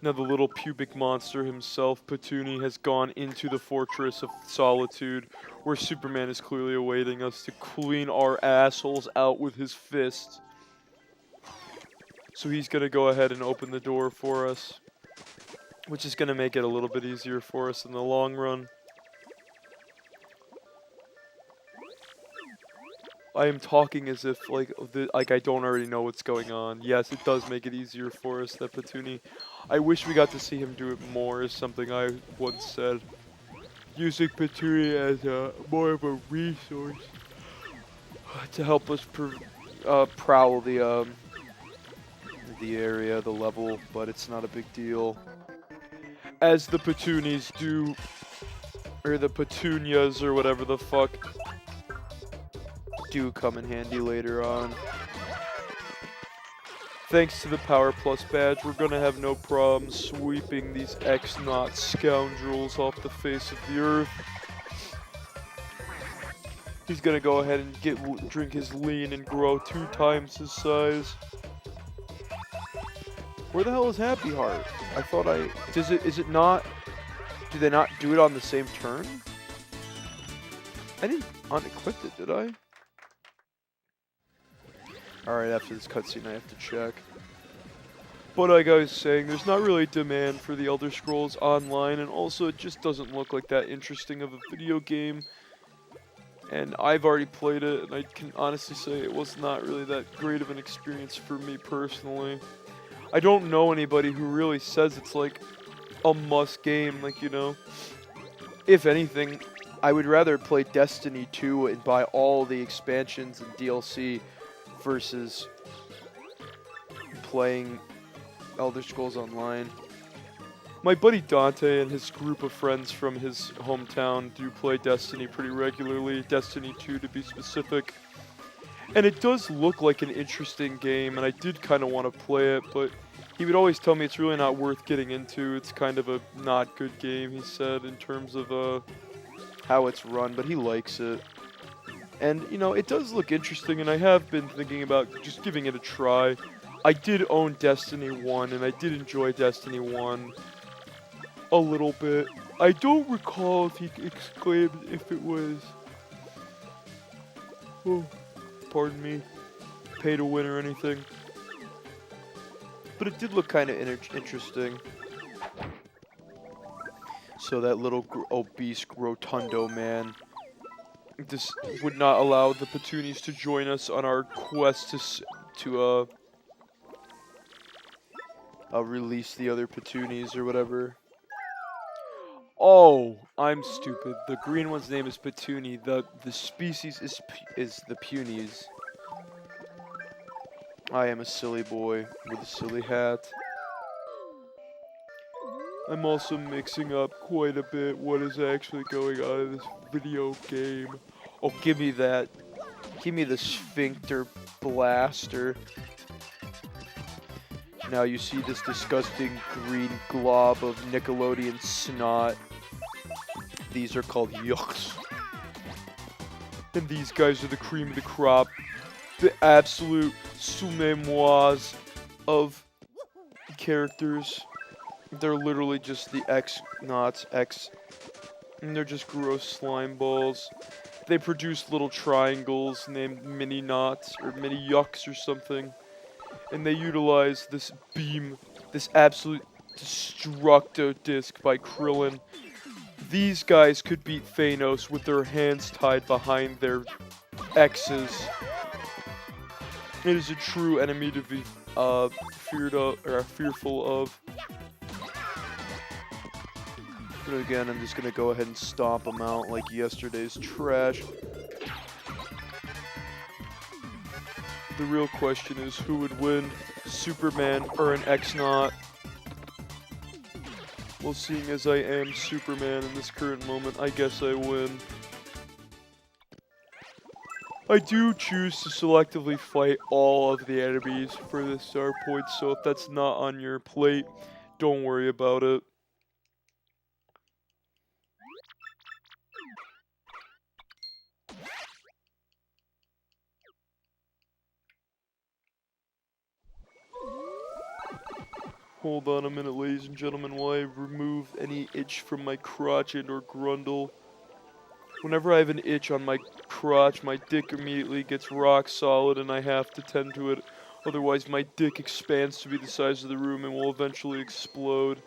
Now the little pubic monster himself, Petuni, has gone into the Fortress of Solitude, where Superman is clearly awaiting us to clean our assholes out with his fist. So he's gonna go ahead and open the door for us, which is gonna make it a little bit easier for us in the long run. I am talking as if, like I don't already know what's going on. Yes, it does make it easier for us, that Petuni. I wish we got to see him do it more, is something I once said. Using Petuni as more of a resource to help us prowl the area, the level, but it's not a big deal. As the Petunias do, or the Petunias, or whatever the fuck, do come in handy later on. Thanks to the Power Plus badge, we're gonna have no problem sweeping these X-Naught scoundrels off the face of the earth. He's gonna go ahead and drink his lean and grow 2 times his size. Where the hell is Happy Heart? I thought is it not, do they not do it on the same turn? I didn't unequip it, did I? Alright, after this cutscene I have to check. But like I was saying, there's not really demand for the Elder Scrolls Online, and also it just doesn't look like that interesting of a video game. And I've already played it, and I can honestly say it was not really that great of an experience for me personally. I don't know anybody who really says it's like a must game, like, you know. If anything, I would rather play Destiny 2 and buy all the expansions and DLC versus playing Elder Scrolls Online. My buddy Dante and his group of friends from his hometown do play Destiny pretty regularly, Destiny 2 to be specific. And it does look like an interesting game, and I did kind of want to play it, but he would always tell me it's really not worth getting into. It's kind of a not good game, he said, in terms of how it's run, but he likes it. And, you know, it does look interesting, and I have been thinking about just giving it a try. I did own Destiny 1, and I did enjoy Destiny 1 a little bit. I don't recall if he exclaimed if it was, oh, pardon me, pay to win or anything. But it did look kind of interesting. So that little obese Rotundo man this would not allow the Petunies to join us on our quest to release the other Petunies or whatever. Oh, I'm stupid. The green one's name is Petunie. The species is the Punies. I am a silly boy with a silly hat. I'm also mixing up quite a bit what is actually going on in this video game. Oh, give me that. Give me the Sphincter Blaster. Now you see this disgusting green glob of Nickelodeon snot. These are called yucks. And these guys are the cream of the crop. The absolute sous-memoirs of characters. They're literally just the X-Knots, and they're just gross slime balls. They produce little triangles named mini-knots, or mini-yucks or something. And they utilize this beam, this absolute destructo disc by Krillin. These guys could beat Thanos with their hands tied behind their X's. It is a true enemy to be fearful of. But again, I'm just gonna go ahead and stomp them out like yesterday's trash. The real question is who would win, Superman or an X-Knot? Well, seeing as I am Superman in this current moment, I guess I win. I do choose to selectively fight all of the enemies for the star points, so if that's not on your plate, don't worry about it. Hold on a minute, ladies and gentlemen, while I remove any itch from my crotch and or grundle. Whenever I have an itch on my crotch, my dick immediately gets rock solid and I have to tend to it. Otherwise, my dick expands to be the size of the room and will eventually explode,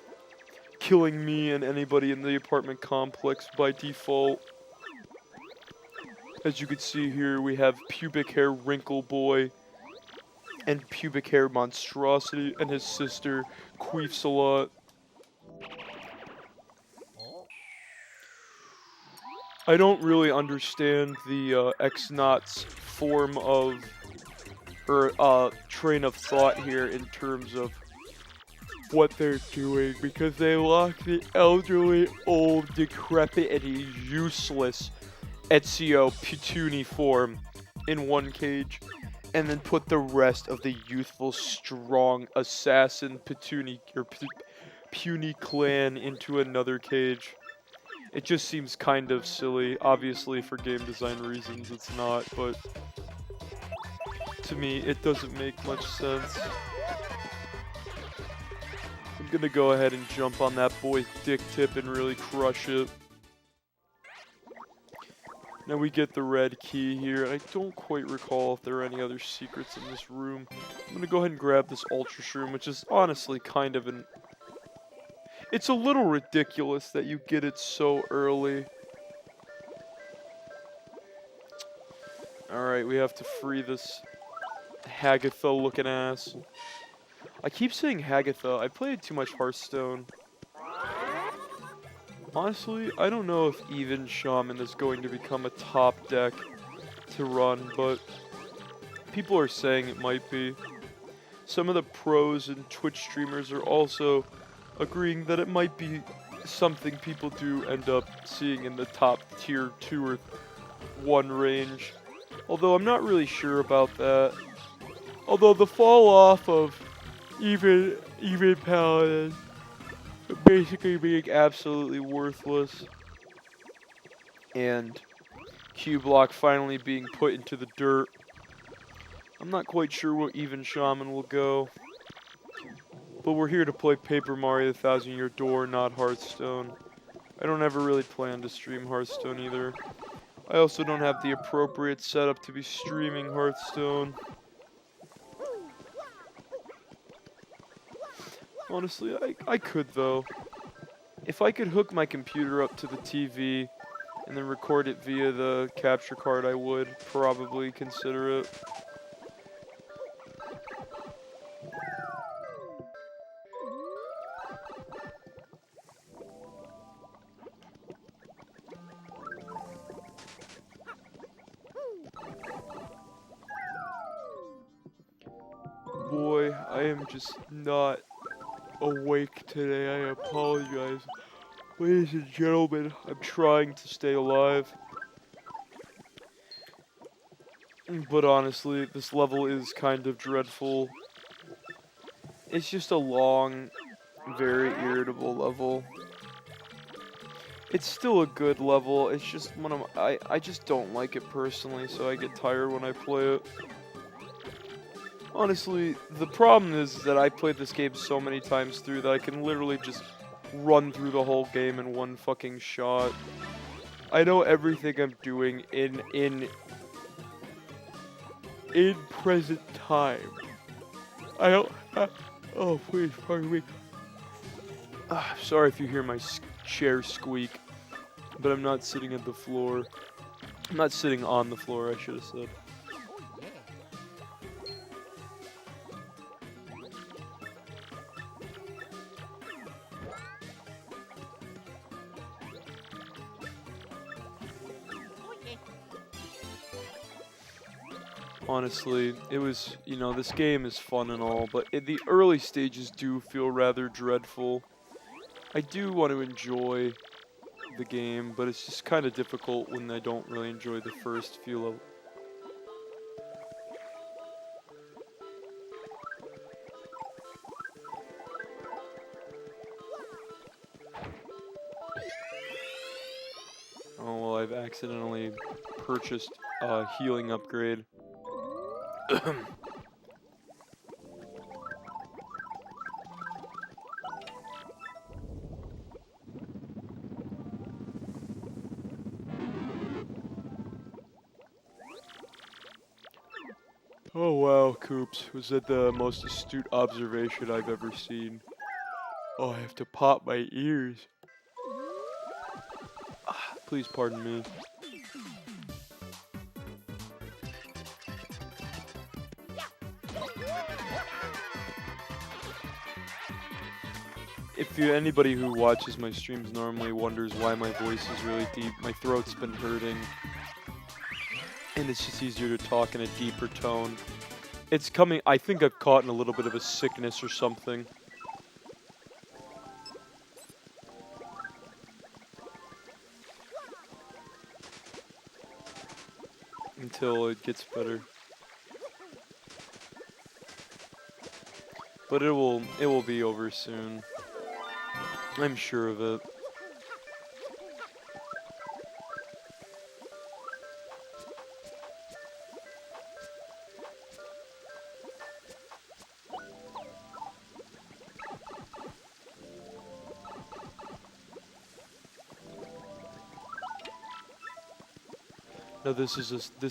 killing me and anybody in the apartment complex by default. As you can see here, we have Pubic Hair Wrinkle Boy and Pubic Hair Monstrosity and his sister queefs a lot. I don't really understand the X-Knots form of, or train of thought here in terms of what they're doing, because they lock the elderly, old, decrepit, and useless Ezio Petunie form in one cage, and then put the rest of the youthful, strong assassin Petunie or Puny clan into another cage. It just seems kind of silly. Obviously, for game design reasons, it's not, but to me, it doesn't make much sense. I'm gonna go ahead and jump on that boy's dick tip and really crush it. Now we get the red key here. I don't quite recall if there are any other secrets in this room. I'm gonna go ahead and grab this Ultra Shroom, which is honestly kind of an... It's a little ridiculous that you get it so early. Alright, we have to free this Hagatha looking ass. I keep saying Hagatha. I played too much Hearthstone. Honestly, I don't know if Even Shaman is going to become a top deck to run, but people are saying it might be. Some of the pros and Twitch streamers are also agreeing that it might be something people do end up seeing in the top tier 2 or 1 range. Although I'm not really sure about that. Although the fall off of even Paladin basically being absolutely worthless, and Q-Block finally being put into the dirt, I'm not quite sure where Even Shaman will go. But we're here to play Paper Mario The Thousand Year Door, not Hearthstone. I don't ever really plan to stream Hearthstone either. I also don't have the appropriate setup to be streaming Hearthstone. Honestly, I could though. If I could hook my computer up to the TV and then record it via the capture card, I would probably consider it. Boy, I am just not awake today. I apologize. Ladies and gentlemen, I'm trying to stay alive. But honestly, this level is kind of dreadful. It's just a long, very irritable level. It's still a good level. It's just one of I just don't like it personally, so I get tired when I play it. Honestly, the problem is that I played this game so many times through that I can literally just run through the whole game in one fucking shot. I know everything I'm doing in present time. I don't. Oh, please, pardon me. Sorry if you hear my chair squeak, but I'm not sitting at the floor. I'm not sitting on the floor, I should have said. Honestly, it was, you know, this game is fun and all, but the early stages do feel rather dreadful. I do want to enjoy the game, but it's just kind of difficult when I don't really enjoy the first few levels. Oh, well, I've accidentally purchased a healing upgrade. Oh wow, Coops, was that the most astute observation I've ever seen? Oh, I have to pop my ears. Please pardon me. If anybody who watches my streams normally wonders why my voice is really deep, my throat's been hurting. And it's just easier to talk in a deeper tone. It's coming, I think I've caught in a little bit of a sickness or something. Until it gets better. But it will be over soon. I'm sure of it. Now this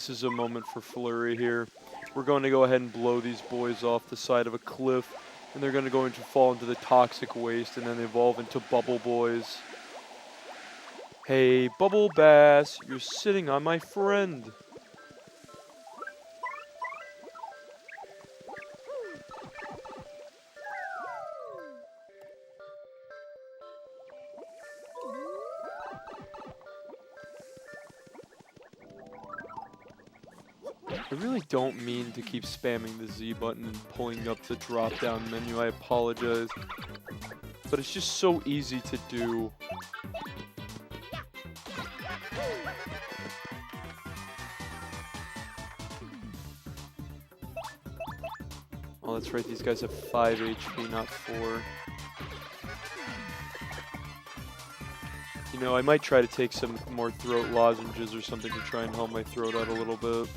is a moment for Flurry here. We're going to go ahead and blow these boys off the side of a cliff, and they're going to fall into the toxic waste and then evolve into Bubble Boys. Hey, Bubble Bass, you're sitting on my friend. I really don't mean to keep spamming the Z button and pulling up the drop-down menu, I apologize. But it's just so easy to do. Oh, that's right, these guys have 5 HP, not 4. You know, I might try to take some more throat lozenges or something to try and help my throat out a little bit.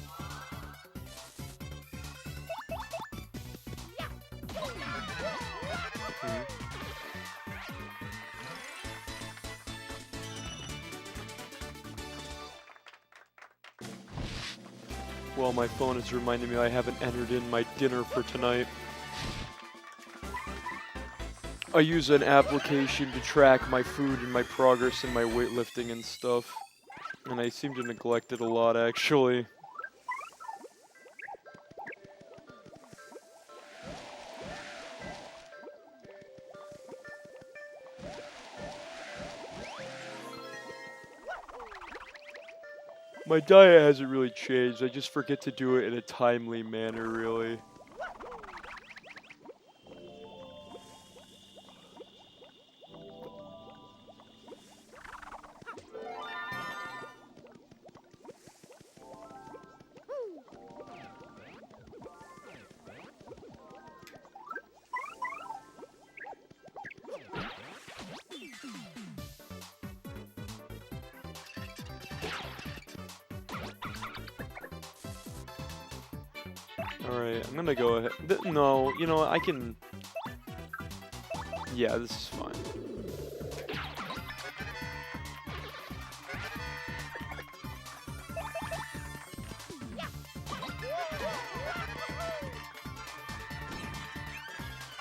Well, my phone is reminding me I haven't entered in my dinner for tonight. I use an application to track my food and my progress in my weightlifting and stuff. And I seem to neglect it a lot, actually. My diet hasn't really changed. I just forget to do it in a timely manner, really. Alright, I'm gonna go ahead. No, you know what? I can. Yeah, this is fine.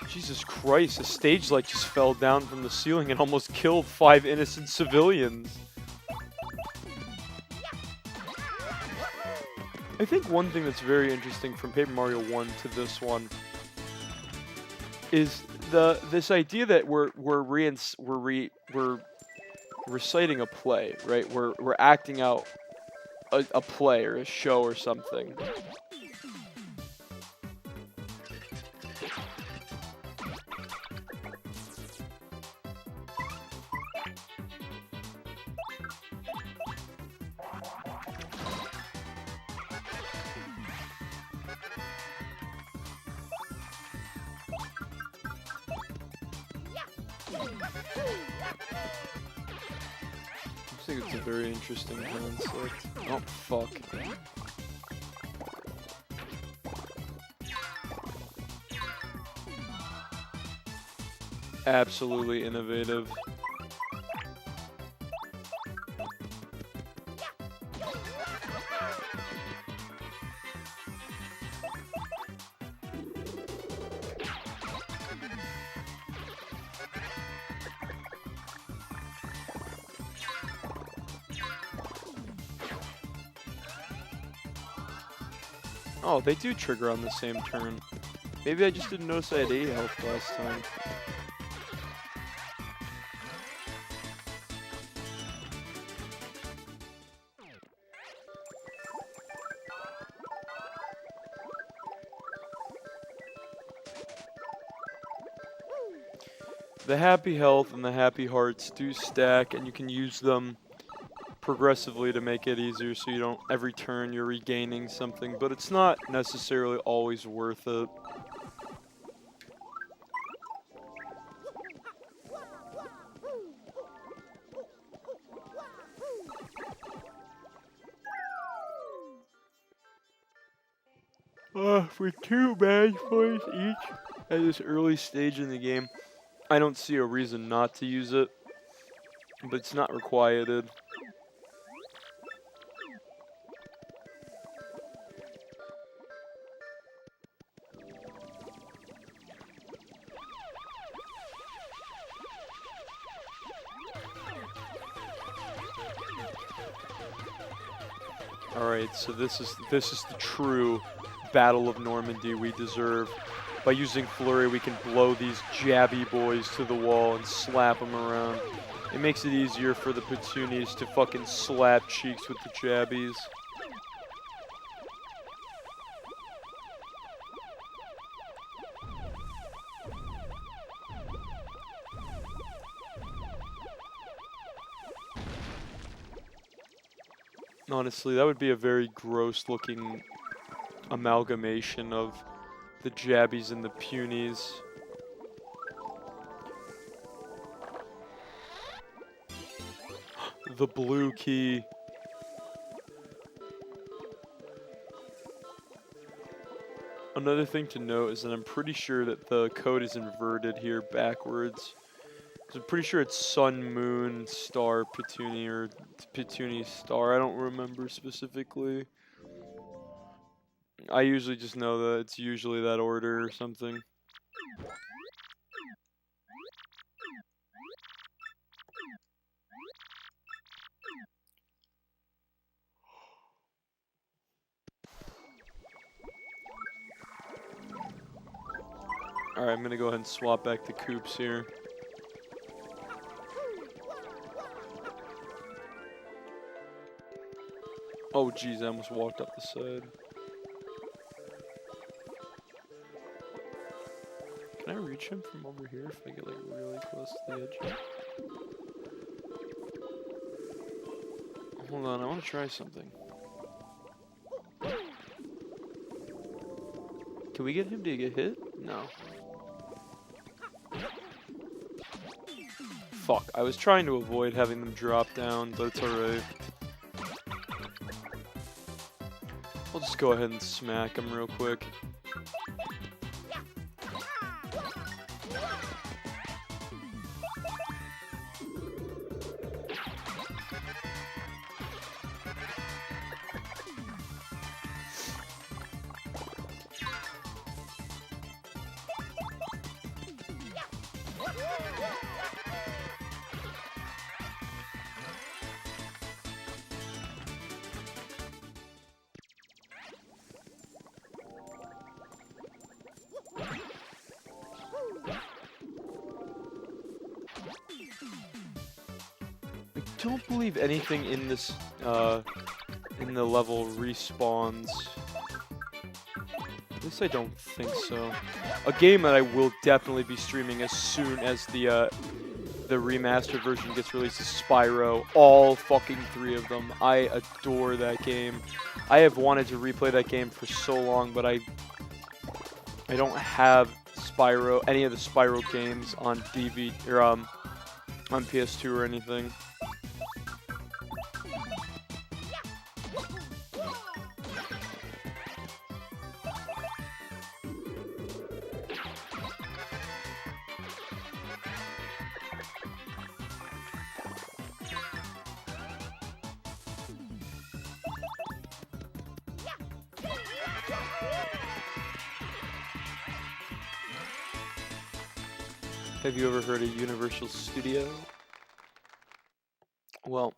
Jesus Christ, a stage light just fell down from the ceiling and almost killed 5 innocent civilians. I think one thing that's very interesting from Paper Mario 1 to this one is this idea that we're reciting a play, right? We're acting out a play or a show or something. I think it's a very interesting concept. Oh, fuck. Absolutely innovative. Oh, they do trigger on the same turn. Maybe I just didn't notice I had 8 health last time. The happy health and the happy hearts do stack, and you can use them progressively to make it easier so you don't, every turn you're regaining something, but it's not necessarily always worth it. For 2 badge points each at this early stage in the game, I don't see a reason not to use it, but it's not required. Alright, so this is the true Battle of Normandy we deserve. By using Flurry, we can blow these jabby boys to the wall and slap them around. It makes it easier for the Petunias to fucking slap cheeks with the jabbies. Honestly, that would be a very gross looking amalgamation of the jabbies and the punies. The blue key. Another thing to note is that I'm pretty sure that the code is inverted here backwards. So I'm pretty sure it's Sun, Moon, Star, Petunia, or Petunia, Star. I don't remember specifically. I usually just know that it's usually that order or something. Alright, I'm gonna go ahead and swap back to Koops here. Oh jeez, I almost walked up the side. Can I reach him from over here if I get like really close to the edge? Hold on, I want to try something. Can we get him to get hit? No. Fuck, I was trying to avoid having them drop down, but it's alright. I'll just go ahead and smack him real quick. I don't believe anything in this, in the level respawns. At least I don't think so. A game that I will definitely be streaming as soon as the remastered version gets released is Spyro. All fucking 3 of them. I adore that game. I have wanted to replay that game for so long, but I don't have Spyro, any of the Spyro games on DVD or on PS2 or anything. Have you ever heard of Universal Studio? Well,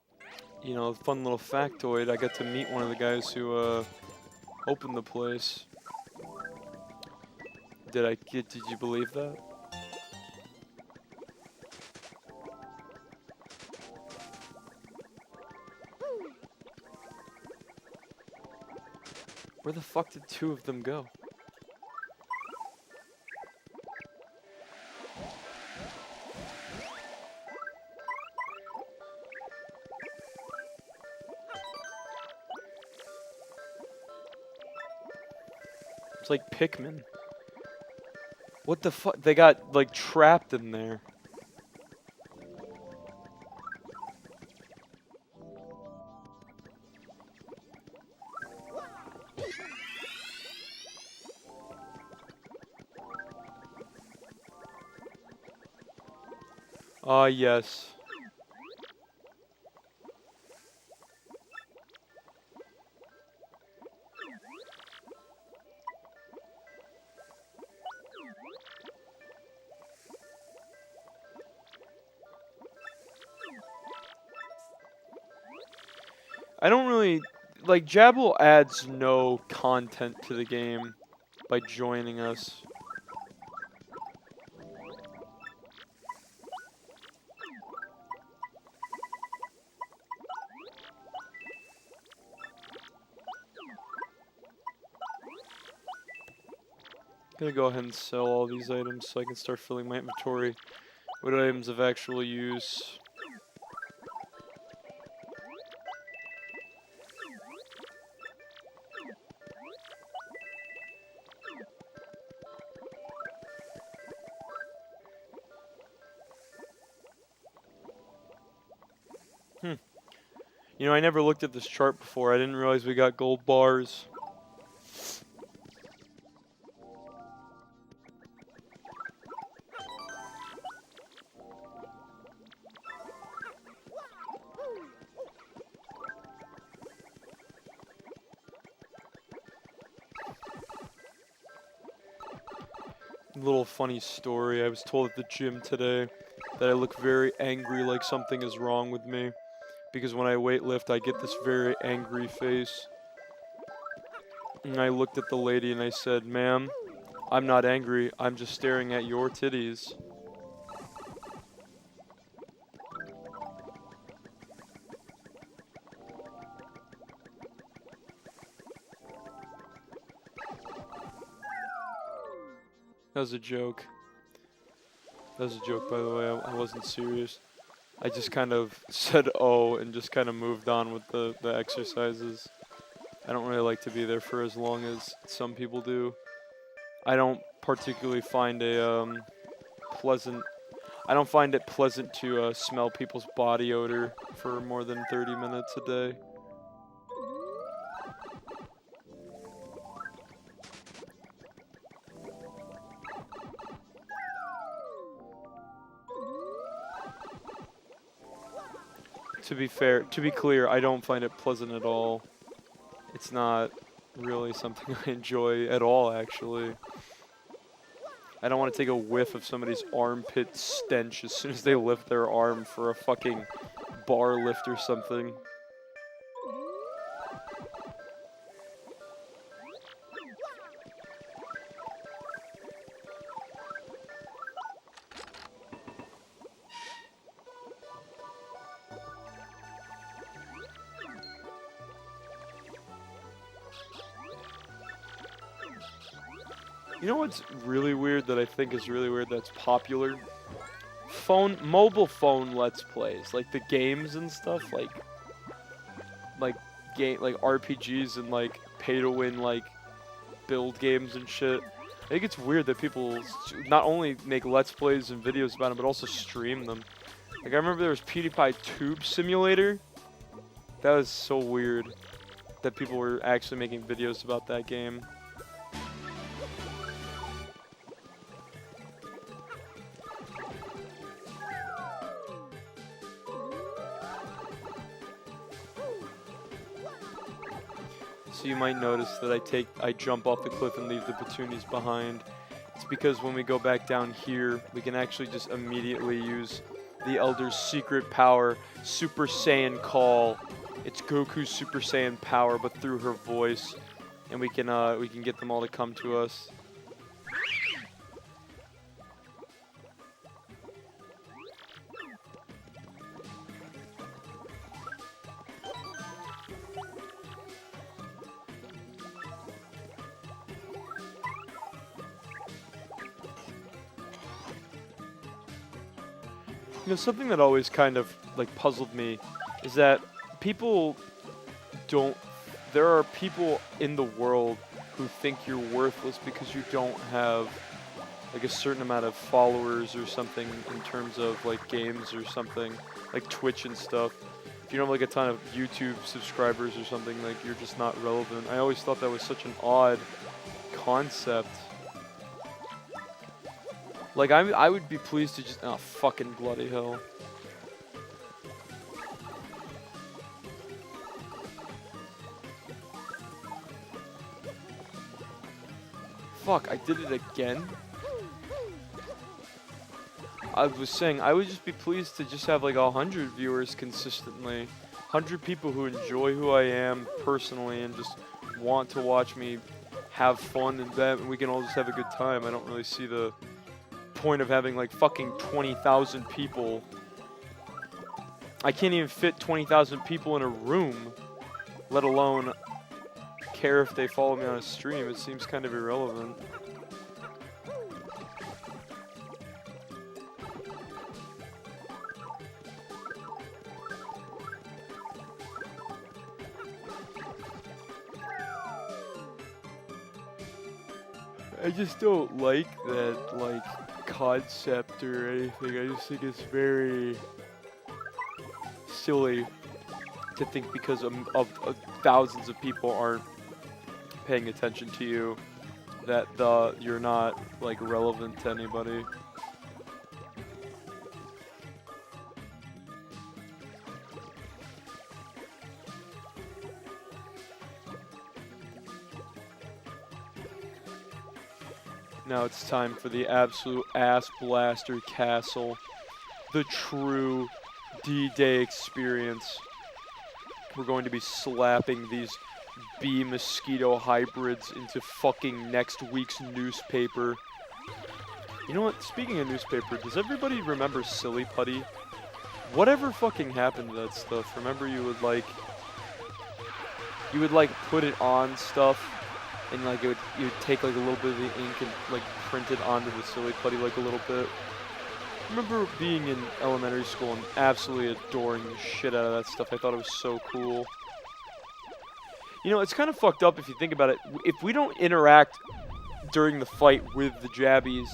you know, fun little factoid, I got to meet one of the guys who opened the place. Did you believe that? Where the fuck did 2 of them go? It's like Pikmin. What the fuck? They got, like, trapped in there. Ah, yes. I don't really, like, Jabble adds no content to the game by joining us. I'm gonna go ahead and sell all these items so I can start filling my inventory with items of actual use. You know, I never looked at this chart before. I didn't realize we got gold bars. Little funny story. I was told at the gym today that I look very angry, like something is wrong with me. Because when I weightlift, I get this very angry face. And I looked at the lady and I said, "Ma'am, I'm not angry. I'm just staring at your titties. That was a joke. That was a joke, by the way. I wasn't serious. I just kind of said oh and just kind of moved on with the exercises. I don't really like to be there for as long as some people do. I don't particularly find pleasant. I don't find it pleasant to smell people's body odor for more than 30 minutes a day. To be clear, I don't find it pleasant at all. It's not really something I enjoy at all, actually. I don't want to take a whiff of somebody's armpit stench as soon as they lift their arm for a fucking bar lift or something. You know what's really weird that I think is really weird that's popular? Mobile phone Let's Plays, like the games and stuff, like RPGs and like pay to win like build games and shit. I think it's weird that people not only make Let's Plays and videos about them, but also stream them. Like I remember there was PewDiePie Tube Simulator. That was so weird that people were actually making videos about that game. So you might notice that I jump off the cliff and leave the petunias behind. It's because when we go back down here, we can actually just immediately use the Elder's secret power, Super Saiyan Call. It's Goku's Super Saiyan power, but through her voice, and we can get them all to come to us. You know, something that always kind of like puzzled me is that there are people in the world who think you're worthless because you don't have like a certain amount of followers or something in terms of like games or something, like Twitch and stuff. If you don't have like a ton of YouTube subscribers or something, like you're just not relevant. I always thought that was such an odd concept. Like, I would be pleased to just... Oh, fucking bloody hell. Fuck, I did it again? I was saying, I would just be pleased to just have like 100 viewers consistently. 100 people who enjoy who I am personally and just want to watch me have fun and we can all just have a good time. I don't really see the point of having like fucking 20,000 people. I can't even fit 20,000 people in a room, let alone care if they follow me on a stream. It seems kind of irrelevant. I just don't like that, like, concept or anything. I just think it's very silly to think because of thousands of people aren't paying attention to you that you're not like relevant to anybody. Now it's time for the absolute ass blaster castle, the true D-Day experience. We're going to be slapping these bee mosquito hybrids into fucking next week's newspaper. You know what? Speaking of newspaper, does everybody remember Silly Putty? Whatever fucking happened to that stuff? Remember you would like put it on stuff and like you would take like a little bit of the ink and like print it onto the Silly Putty like a little bit. I remember being in elementary school and absolutely adoring the shit out of that stuff. I thought it was so cool. You know, it's kind of fucked up if you think about it. If we don't interact during the fight with the Jabbies,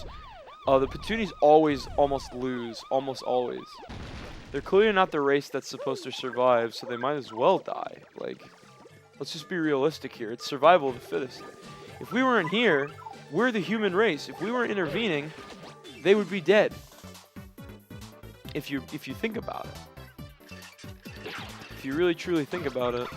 the Petunies always almost lose. Almost always. They're clearly not the race that's supposed to survive, so they might as well die. Like, let's just be realistic here. It's survival of the fittest. If we weren't here, we're the human race. If we weren't intervening, they would be dead. If you think about it. If you really truly think about it.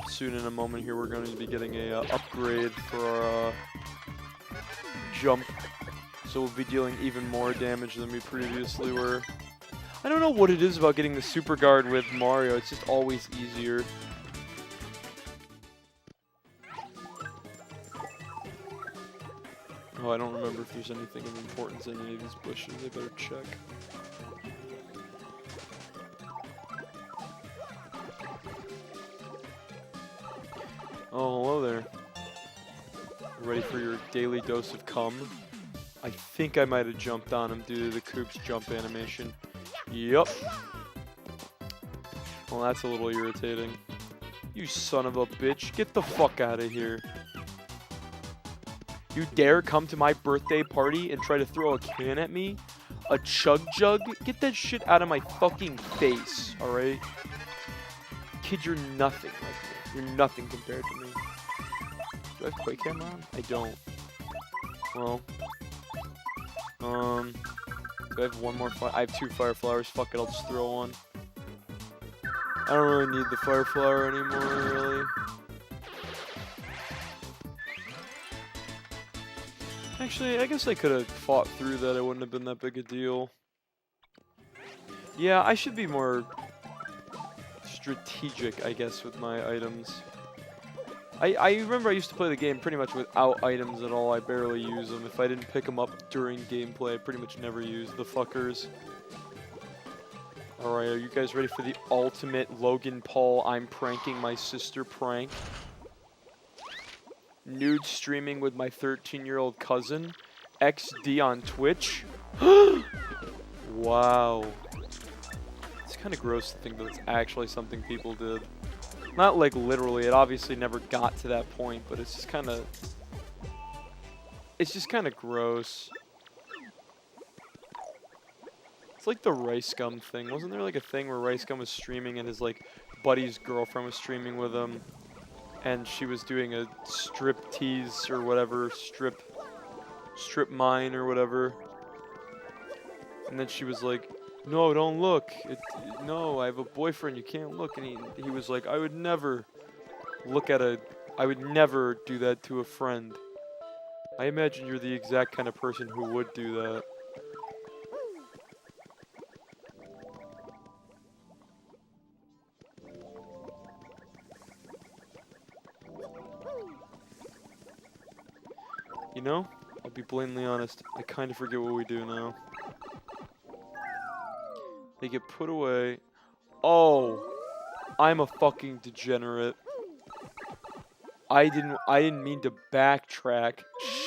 Soon in a moment here we're going to be getting a upgrade for our jump. So we'll be dealing even more damage than we previously were. I don't know what it is about getting the super guard with Mario. It's just always easier. Oh, I don't remember if there's anything of importance in any of these bushes. I better check. Oh, hello there. Ready for your daily dose of cum? I think I might have jumped on him due to the Koops jump animation. Yup. Well, that's a little irritating. You son of a bitch. Get the fuck out of here. You dare come to my birthday party and try to throw a can at me? A chug jug? Get that shit out of my fucking face, alright? Kid, you're nothing like me. You're nothing compared to me. Do I have Quake Hammer on? I don't. Well. Do I have one more fire? I have 2 fire flowers. Fuck it, I'll just throw one. I don't really need the fire flower anymore, really. Actually, I guess I could have fought through that. It wouldn't have been that big a deal. Yeah, I should be more strategic, I guess, with my items. I remember I used to play the game pretty much without items at all. I barely use them. If I didn't pick them up during gameplay, I pretty much never used the fuckers. Alright, are you guys ready for the ultimate Logan Paul I'm pranking my sister prank? Nude streaming with my 13-year-old cousin. XD on Twitch. Wow. It's kind of gross to think that it's actually something people did. Not like literally, it obviously never got to that point, but it's just kind of... It's just kind of gross. It's like the Rice Gum thing. Wasn't there like a thing where Rice Gum was streaming and his like buddy's girlfriend was streaming with him? And she was doing a strip tease or whatever, strip mine or whatever. And then she was like, no, don't look. No, I have a boyfriend. You can't look. And he was like, I would never I would never do that to a friend. I imagine you're the exact kind of person who would do that. You know, I'll be blatantly honest. I kind of forget what we do now. They get put away. Oh, I'm a fucking degenerate. I didn't mean to backtrack.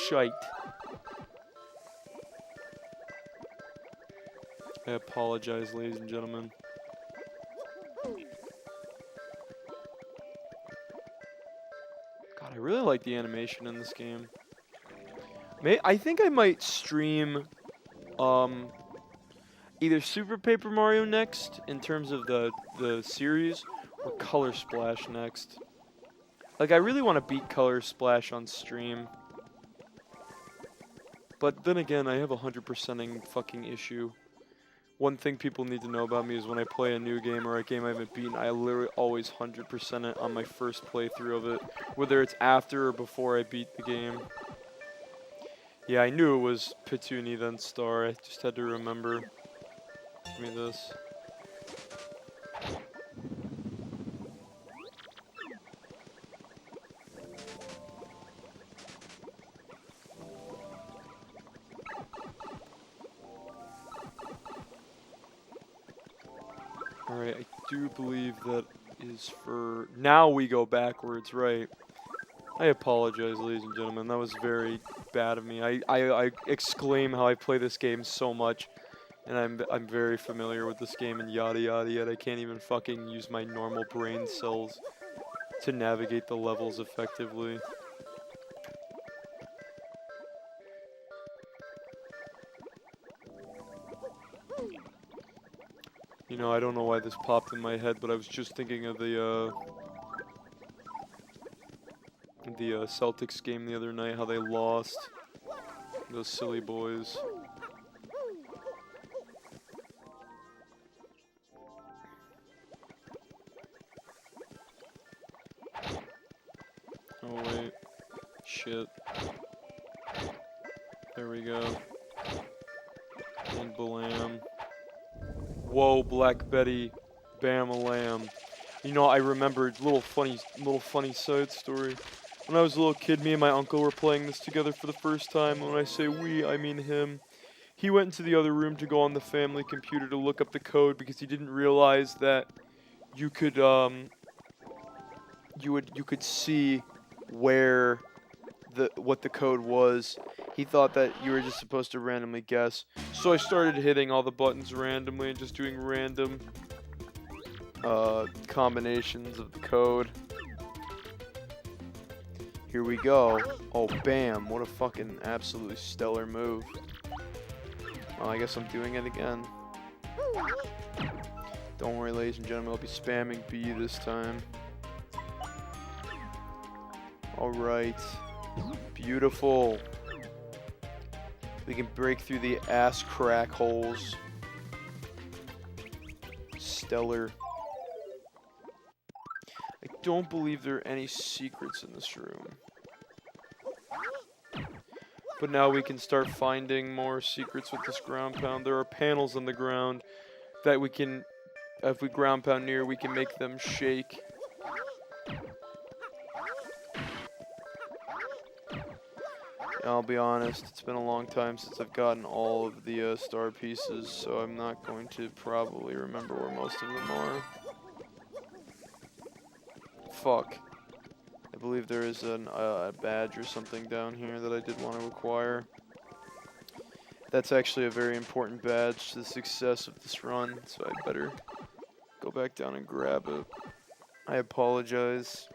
Shite. I apologize, ladies and gentlemen. God, I really like the animation in this game. I think I might stream either Super Paper Mario next in terms of the series or Color Splash next. Like, I really want to beat Color Splash on stream. But then again, I have a 100%ing fucking issue. One thing people need to know about me is when I play a new game or a game I haven't beaten, I literally always 100% it on my first playthrough of it. Whether it's after or before I beat the game. Yeah, I knew it was Petuni then Star. I just had to remember. Give me this. Alright, I do believe that is for... Now we go backwards, right. I apologize, ladies and gentlemen. That was very bad of me. I exclaim how I play this game so much. And I'm very familiar with this game and yada yada yet I can't even fucking use my normal brain cells to navigate the levels effectively. You know, I don't know why this popped in my head, but I was just thinking of the Celtics game the other night, how they lost. Those silly boys. Oh wait. Shit. There we go. And Balam. Whoa, Black Betty. Bam-a-lam. You know, I remembered little funny side story. When I was a little kid, me and my uncle were playing this together for the first time. When I say we, I mean him. He went into the other room to go on the family computer to look up the code because he didn't realize that you could you could see where what the code was. He thought that you were just supposed to randomly guess. So I started hitting all the buttons randomly and just doing random combinations of the code. Here we go. Oh, bam. What a fucking absolutely stellar move. Well, I guess I'm doing it again. Don't worry, ladies and gentlemen. I'll be spamming B this time. Alright. Beautiful. We can break through the ass crack holes. Stellar. I don't believe there are any secrets in this room. But now we can start finding more secrets with this ground pound. There are panels on the ground that we can, if we ground pound near, we can make them shake. I'll be honest, it's been a long time since I've gotten all of the star pieces, so I'm not going to probably remember where most of them are. Fuck. I believe there is a badge or something down here that I did want to acquire. That's actually a very important badge to the success of this run, so I better go back down and grab it. I apologize.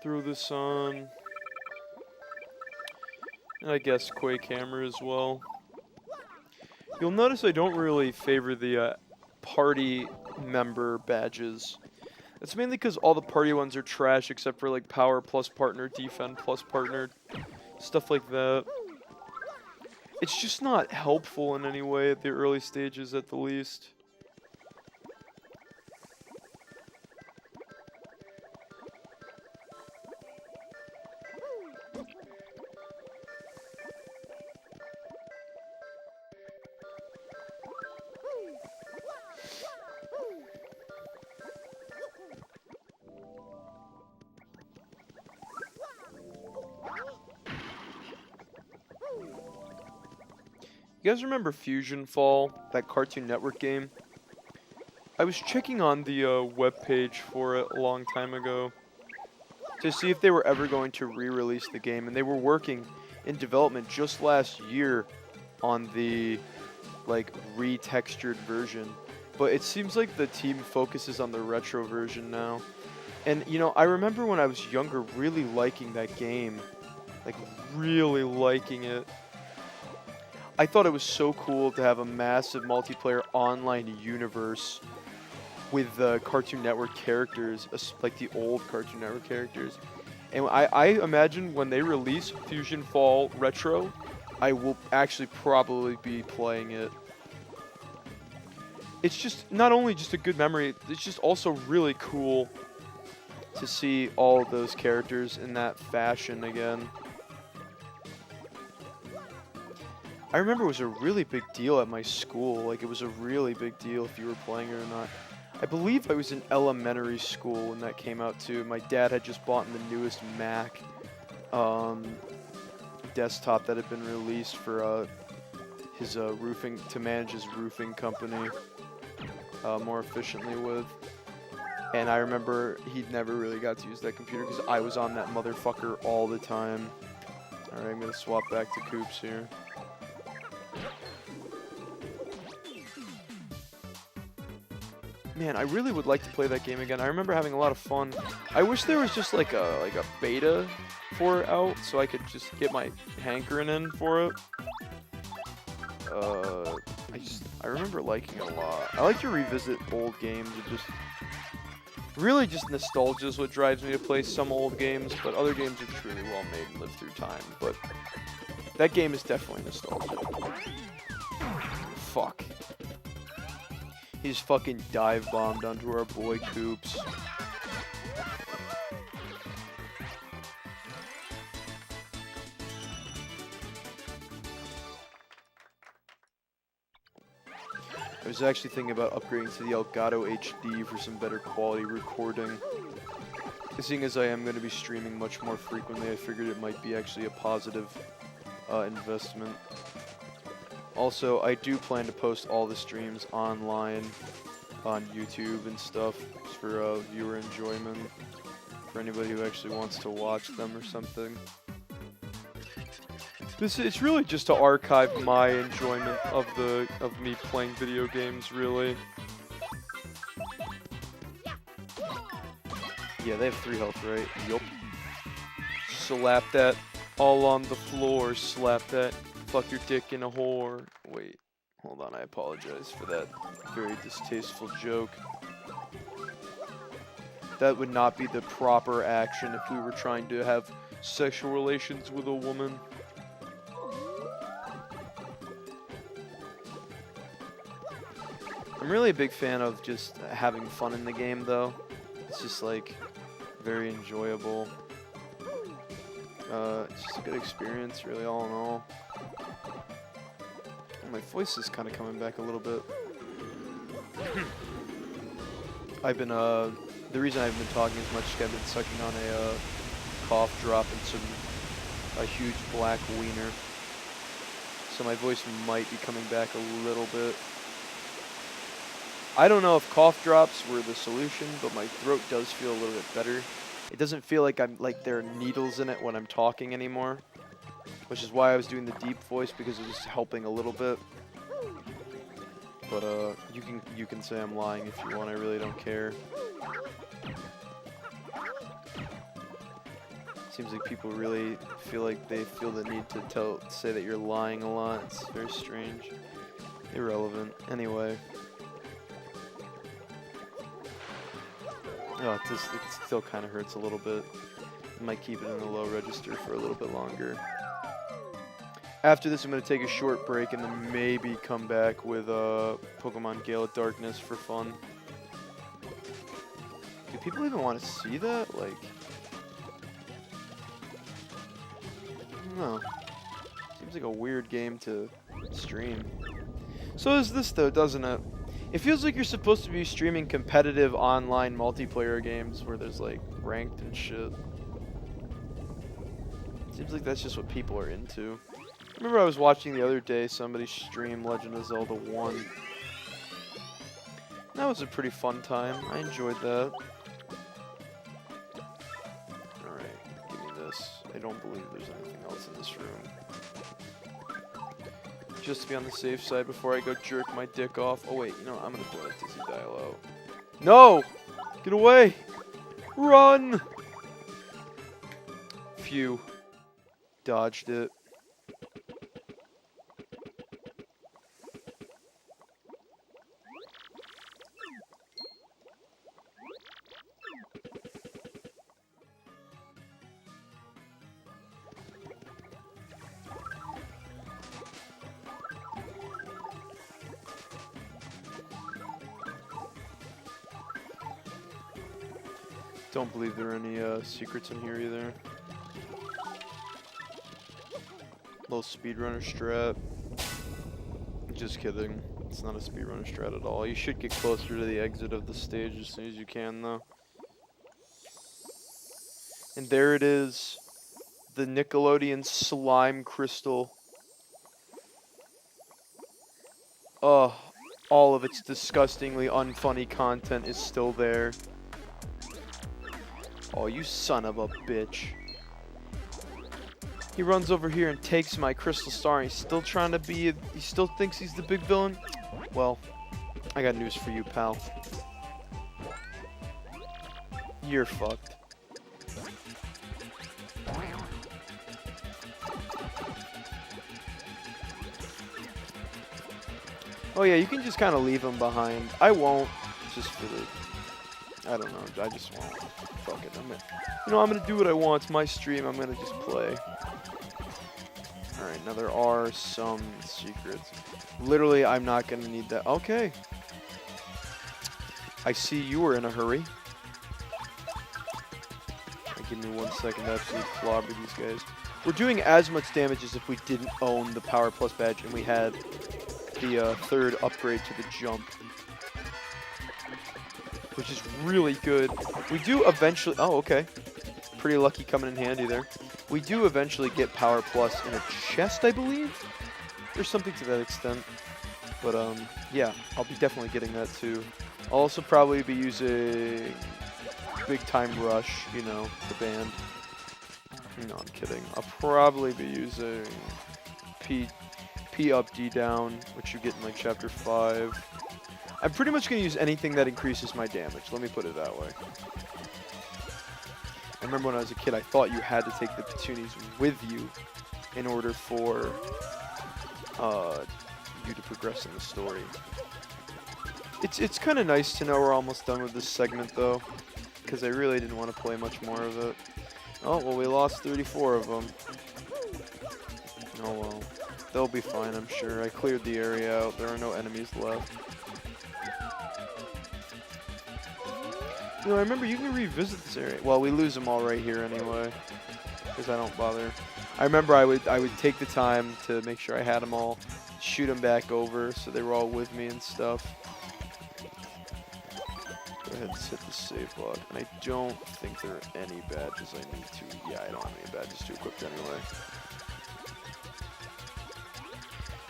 Throw this on. And I guess Quake Hammer as well. You'll notice I don't really favor the party member badges. That's mainly because all the party ones are trash except for like power plus partner, defend plus partner, stuff like that. It's just not helpful in any way at the early stages at the least. You guys remember Fusion Fall, that Cartoon Network game? I was checking on the webpage for it a long time ago to see if they were ever going to re-release the game, and they were working in development just last year on the like retextured version. But it seems like the team focuses on the retro version now. And you know, I remember when I was younger really liking that game. Like really liking it. I thought it was so cool to have a massive multiplayer online universe with the Cartoon Network characters, like the old Cartoon Network characters. And I imagine when they release Fusion Fall Retro, I will actually probably be playing it. it's just not only just a good memory, it's just also really cool to see all of those characters in that fashion again. I remember it was a really big deal at my school. Like, it was a really big deal if you were playing it or not. I believe I was in elementary school when that came out too. My dad had just bought the newest Mac desktop that had been released for his roofing, to manage his roofing company more efficiently with. And I remember he never really got to use that computer because I was on that motherfucker all the time. Alright, I'm gonna swap back to Koops here. Man, I really would like to play that game again. I remember having a lot of fun. I wish there was just like a beta for it out, so I could just get my hankering in for it. I remember liking it a lot. I like to revisit old games and just really just nostalgia is what drives me to play some old games, but other games are just really well made and live through time. But that game is definitely nostalgic. Fuck. He just fucking dive bombed onto our boy Koops. I was actually thinking about upgrading to the Elgato HD for some better quality recording. Seeing as I am going to be streaming much more frequently, I figured it might be actually a positive investment. Also, I do plan to post all the streams online on YouTube and stuff for viewer enjoyment, for anybody who actually wants to watch them or something. It's really just to archive my enjoyment of me playing video games, really. Yeah, they have 3 health, right? Yup. Slap that all on the floor. Slap that. Fuck your dick in a whore. Wait, hold on. I apologize for that very distasteful joke. That would not be the proper action if we were trying to have sexual relations with a woman. I'm really a big fan of just having fun in the game, though. It's just, like, very enjoyable. It's just a good experience, really, all in all. And my voice is kind of coming back a little bit. I've been, the reason I haven't been talking as much is I've been sucking on a cough drop and a huge black wiener. So my voice might be coming back a little bit. I don't know if cough drops were the solution, but my throat does feel a little bit better. It doesn't feel like there are needles in it when I'm talking anymore, which is why I was doing the deep voice, because it was helping a little bit. But you can say I'm lying if you want. I really don't care. Seems like people really feel like they feel the need to say that you're lying a lot. It's very strange. Irrelevant. Anyway. Oh, it still kind of hurts a little bit. I might keep it in the low register for a little bit longer. After this, I'm going to take a short break and then maybe come back with Pokemon Gale of Darkness for fun. Do people even want to see that? Like, I don't know. Seems like a weird game to stream. So is this, though, doesn't it? It feels like you're supposed to be streaming competitive online multiplayer games where there's like ranked and shit. Seems like that's just what people are into. I remember I was watching the other day somebody stream Legend of Zelda 1. That was a pretty fun time. I enjoyed that. Alright, give me this. I don't believe there's anything else in this room. Just to be on the safe side before I go jerk my dick off. Oh wait, you know, I'm gonna throw that Dizzy Dial out. No! Get away! Run! Phew. Dodged it. Don't believe there are any secrets in here either. Little speedrunner strat. Just kidding. It's not a speedrunner strat at all. You should get closer to the exit of the stage as soon as you can, though. And there it is. The Nickelodeon slime crystal. Oh, all of its disgustingly unfunny content is still there. Oh, you son of a bitch. He runs over here and takes my crystal star, and he's still trying to be, he still thinks he's the big villain? Well, I got news for you, pal. You're fucked. Oh yeah, you can just kind of leave him behind. I won't, just for the, I don't know, I just won't. Fuck it, I'm gonna do what I want. It's my stream, I'm gonna just play. Alright, now there are some secrets. Literally, I'm not gonna need that. Okay. I see you were in a hurry. Give me 1 second to absolutely clobber these guys. We're doing as much damage as if we didn't own the Power Plus badge and we had the third upgrade to the jump, which is really good. We do eventually, oh okay, pretty lucky coming in handy there. We do eventually get Power Plus in a chest, I believe. There's something to that extent, but yeah, I'll be definitely getting that too. I'll also probably be using Big Time Rush, you know, the band. No, I'm kidding. I'll probably be using P up, D down, which you get in like chapter 5. I'm pretty much going to use anything that increases my damage. Let me put it that way. I remember when I was a kid, I thought you had to take the Petunias with you in order for you to progress in the story. It's kind of nice to know we're almost done with this segment though, because I really didn't want to play much more of it. Oh, well, we lost 34 of them. Oh well. They'll be fine, I'm sure. I cleared the area out. There are no enemies left. You know, I remember you can revisit this area. Well, we lose them all right here anyway, because I don't bother. I remember I would take the time to make sure I had them all, shoot them back over so they were all with me and stuff. Go ahead and hit the save block. And I don't think there are any badges I need to. Yeah, I don't have any badges to equip anyway.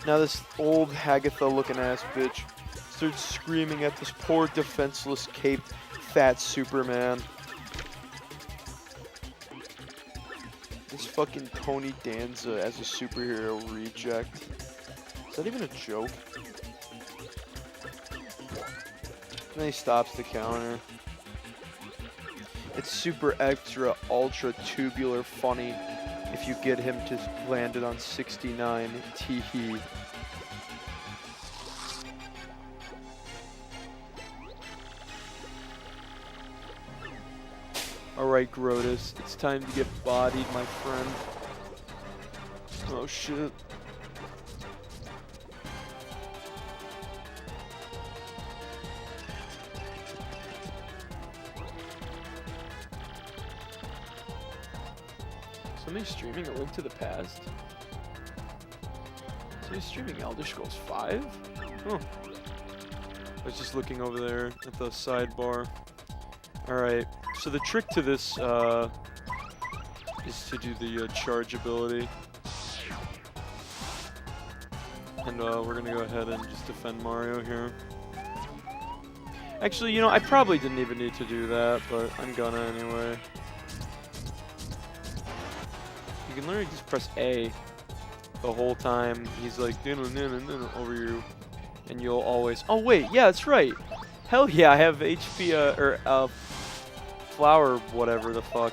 Now this old Hagatha looking ass bitch starts screaming at this poor defenseless caped fat Superman. This fucking Tony Danza as a superhero reject. Is that even a joke? And then he stops the counter. It's super extra ultra tubular funny if you get him to land it on 69 teehee. Alright, Grotus, it's time to get bodied, my friend. Oh shit. Somebody's streaming A Link to the Past? Somebody's streaming Elder Scrolls 5? Huh. I was just looking over there at the sidebar. Alright, so the trick to this is to do the charge ability. And we're gonna go ahead and just defend Mario here. Actually, you know, I probably didn't even need to do that, but I'm gonna anyway. You can literally just press A the whole time. He's like, over you. And you'll always... Oh, wait, yeah, that's right. Hell yeah, I have HP, flower, whatever the fuck.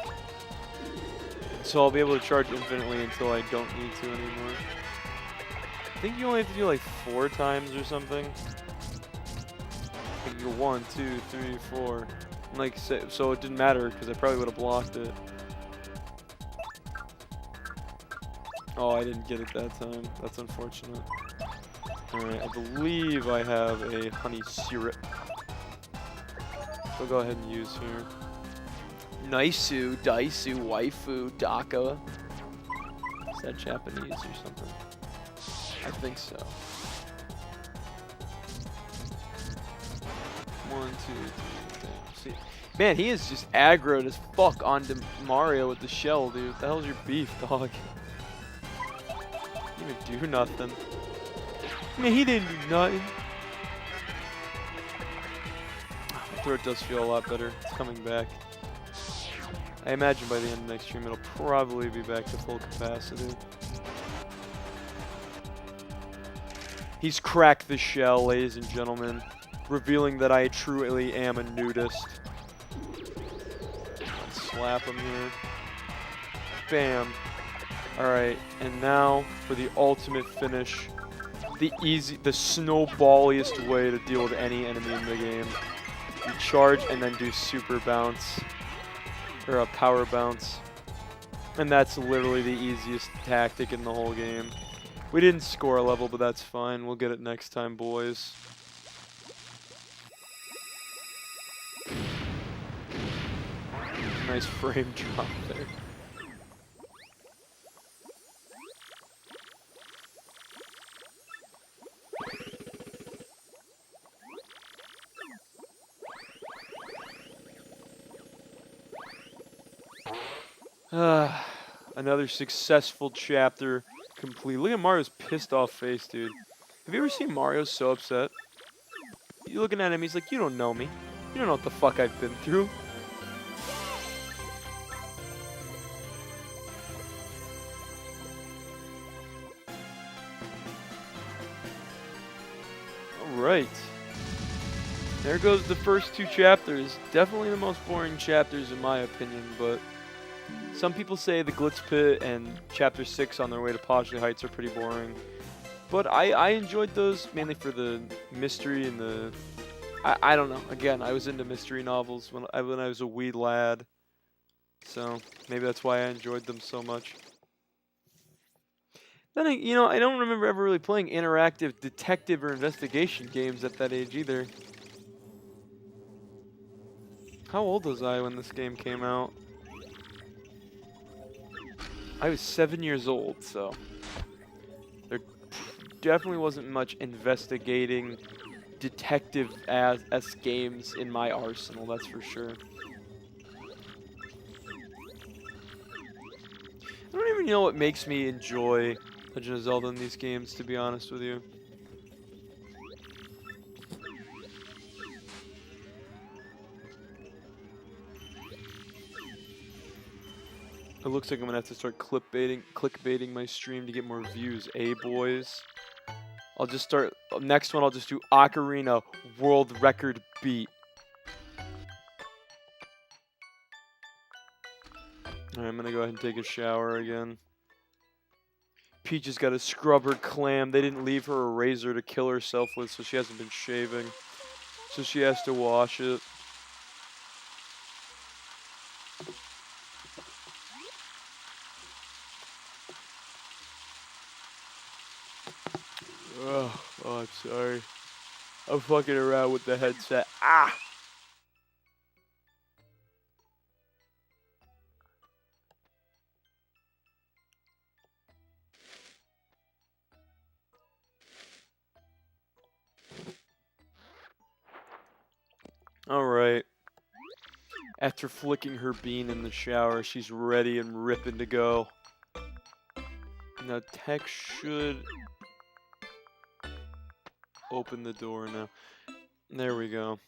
So I'll be able to charge infinitely until I don't need to anymore. I think you only have to do like 4 times or something. Like you're 1, 2, 3, 4. And like, so it didn't matter because I probably would have blocked it. Oh, I didn't get it that time. That's unfortunate. Alright, I believe I have a honey syrup. So I'll go ahead and use here. Naisu, Daisu, Waifu, Daka. Is that Japanese or something? I think so. 1, 2, 3, 4. See, man, he is just aggroed as fuck onto Mario with the shell, dude. What the hell's your beef, dog? He didn't even do nothing. I mean, he didn't do nothing. My throat does feel a lot better. It's coming back. I imagine by the end of next stream, it'll probably be back to full capacity. He's cracked the shell, ladies and gentlemen, revealing that I truly am a nudist. Let's slap him here. Bam. Alright, and now for the ultimate finish. The snowballiest way to deal with any enemy in the game. You charge and then do super bounce. Or a power bounce. And that's literally the easiest tactic in the whole game. We didn't score a level, but that's fine. We'll get it next time, boys. Nice frame drop there. Another successful chapter complete. Look at Mario's pissed off face, dude. Have you ever seen Mario so upset? You're looking at him, he's like, you don't know me. You don't know what the fuck I've been through. Alright. There goes the first 2 chapters. Definitely the most boring chapters in my opinion, but some people say the Glitz Pit and Chapter 6 on their way to Poshley Heights are pretty boring. But I enjoyed those mainly for the mystery and the... I don't know. Again, I was into mystery novels when I was a wee lad. So maybe that's why I enjoyed them so much. Then, I don't remember ever really playing interactive detective or investigation games at that age either. How old was I when this game came out? I was 7 years old, so there definitely wasn't much investigating detective as games in my arsenal, that's for sure. I don't even know what makes me enjoy Legend of Zelda in these games, to be honest with you. It looks like I'm gonna have to start clickbaiting my stream to get more views, boys? I'll just start, next one I'll just do Ocarina World Record Beat. Alright, I'm gonna go ahead and take a shower again. Peach has got to scrub her clam. They didn't leave her a razor to kill herself with, so she hasn't been shaving. So she has to wash it. Oh, I'm sorry. I'm fucking around with the headset. Ah! Alright. After flicking her bean in the shower, she's ready and ripping to go. Now Tech should open the door now. There we go.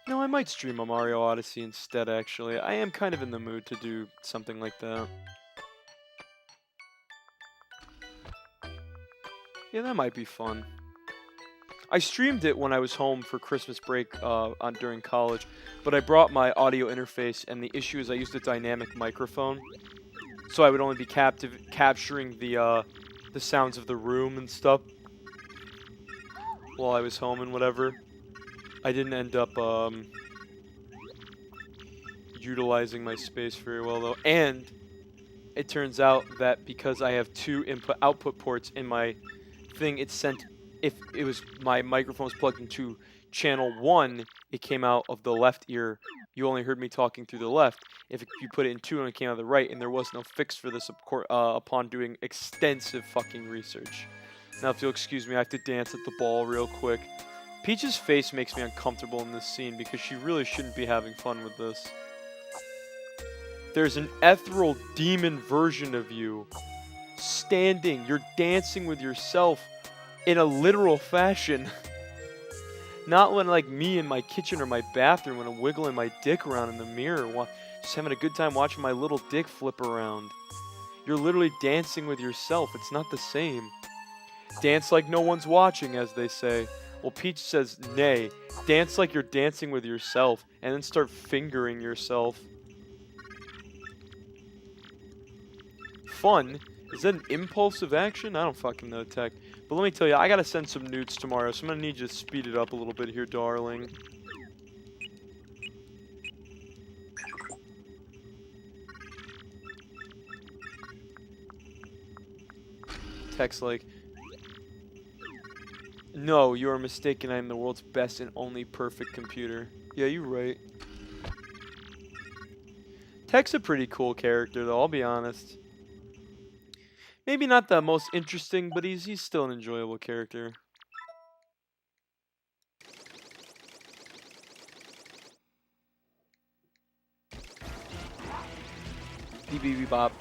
I might stream a Mario Odyssey instead, actually. I am kind of in the mood to do something like that. Yeah, that might be fun. I streamed it when I was home for Christmas break during college, but I brought my audio interface, and the issue is I used a dynamic microphone, so I would only be capturing the sounds of the room and stuff while I was home and whatever. I didn't end up utilizing my space very well though, and it turns out that because I have 2 input-output ports in my thing, it sent, if it was my microphone was plugged into channel 1, it came out of the left ear, You only heard me talking through the left. If you put it in 2 and it came out of the right, and there was no fix for this upon doing extensive fucking research. Now, if you'll excuse me, I have to dance at the ball real quick. Peach's face makes me uncomfortable in this scene because she really shouldn't be having fun with this. There's an ethereal demon version of you standing. You're dancing with yourself in a literal fashion. Not when like me in my kitchen or my bathroom when I'm wiggling my dick around in the mirror, just having a good time watching my little dick flip around. You're literally dancing with yourself. It's not the same. Dance like no one's watching, as they say. Well, Peach says, nay, dance like you're dancing with yourself, and then start fingering yourself. Fun? Is that an impulsive action? I don't fucking know, Tech. But let me tell you, I gotta send some nudes tomorrow, so I'm gonna need you to speed it up a little bit here, darling. Tech's like, no, you are mistaken. I am the world's best and only perfect computer. Yeah, you're right. Tech's a pretty cool character, though, I'll be honest. Maybe not the most interesting, but he's still an enjoyable character. Beep beep beep bop.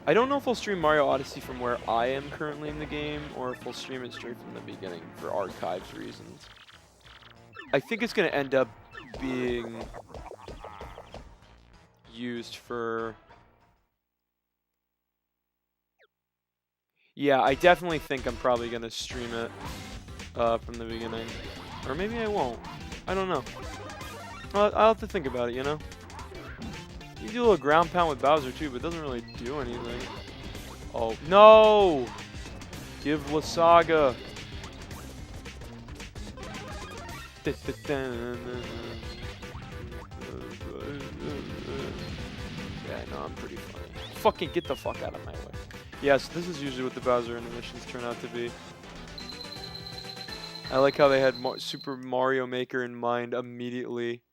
I don't know if I'll stream Mario Odyssey from where I am currently in the game, or if we'll stream it straight from the beginning for archives reasons. I think it's going to end up being used for... Yeah, I definitely think I'm probably going to stream it from the beginning. Or maybe I won't. I don't know. I'll have to think about it, you know? You do a little ground pound with Bowser too, but it doesn't really do anything. Oh, no! Give Lasaga. Yeah, no, I'm pretty funny. Fucking get the fuck out of my way. Yes, this is usually what the Bowser animations turn out to be. I like how they had Super Mario Maker in mind immediately.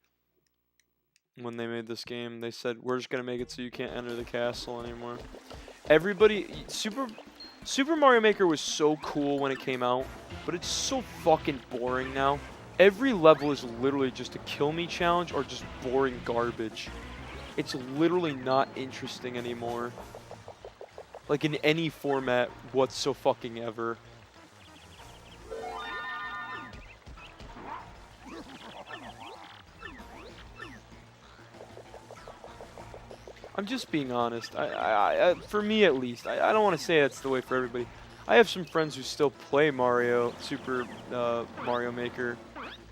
When they made this game, they said, we're just going to make it so you can't enter the castle anymore. Everybody, Super Mario Maker was so cool when it came out, but it's so fucking boring now. Every level is literally just a kill me challenge or just boring garbage. It's literally not interesting anymore. Like in any format whatsoever. I'm just being honest. For me at least, I don't want to say that's the way for everybody. I have some friends who still play Super Mario Maker.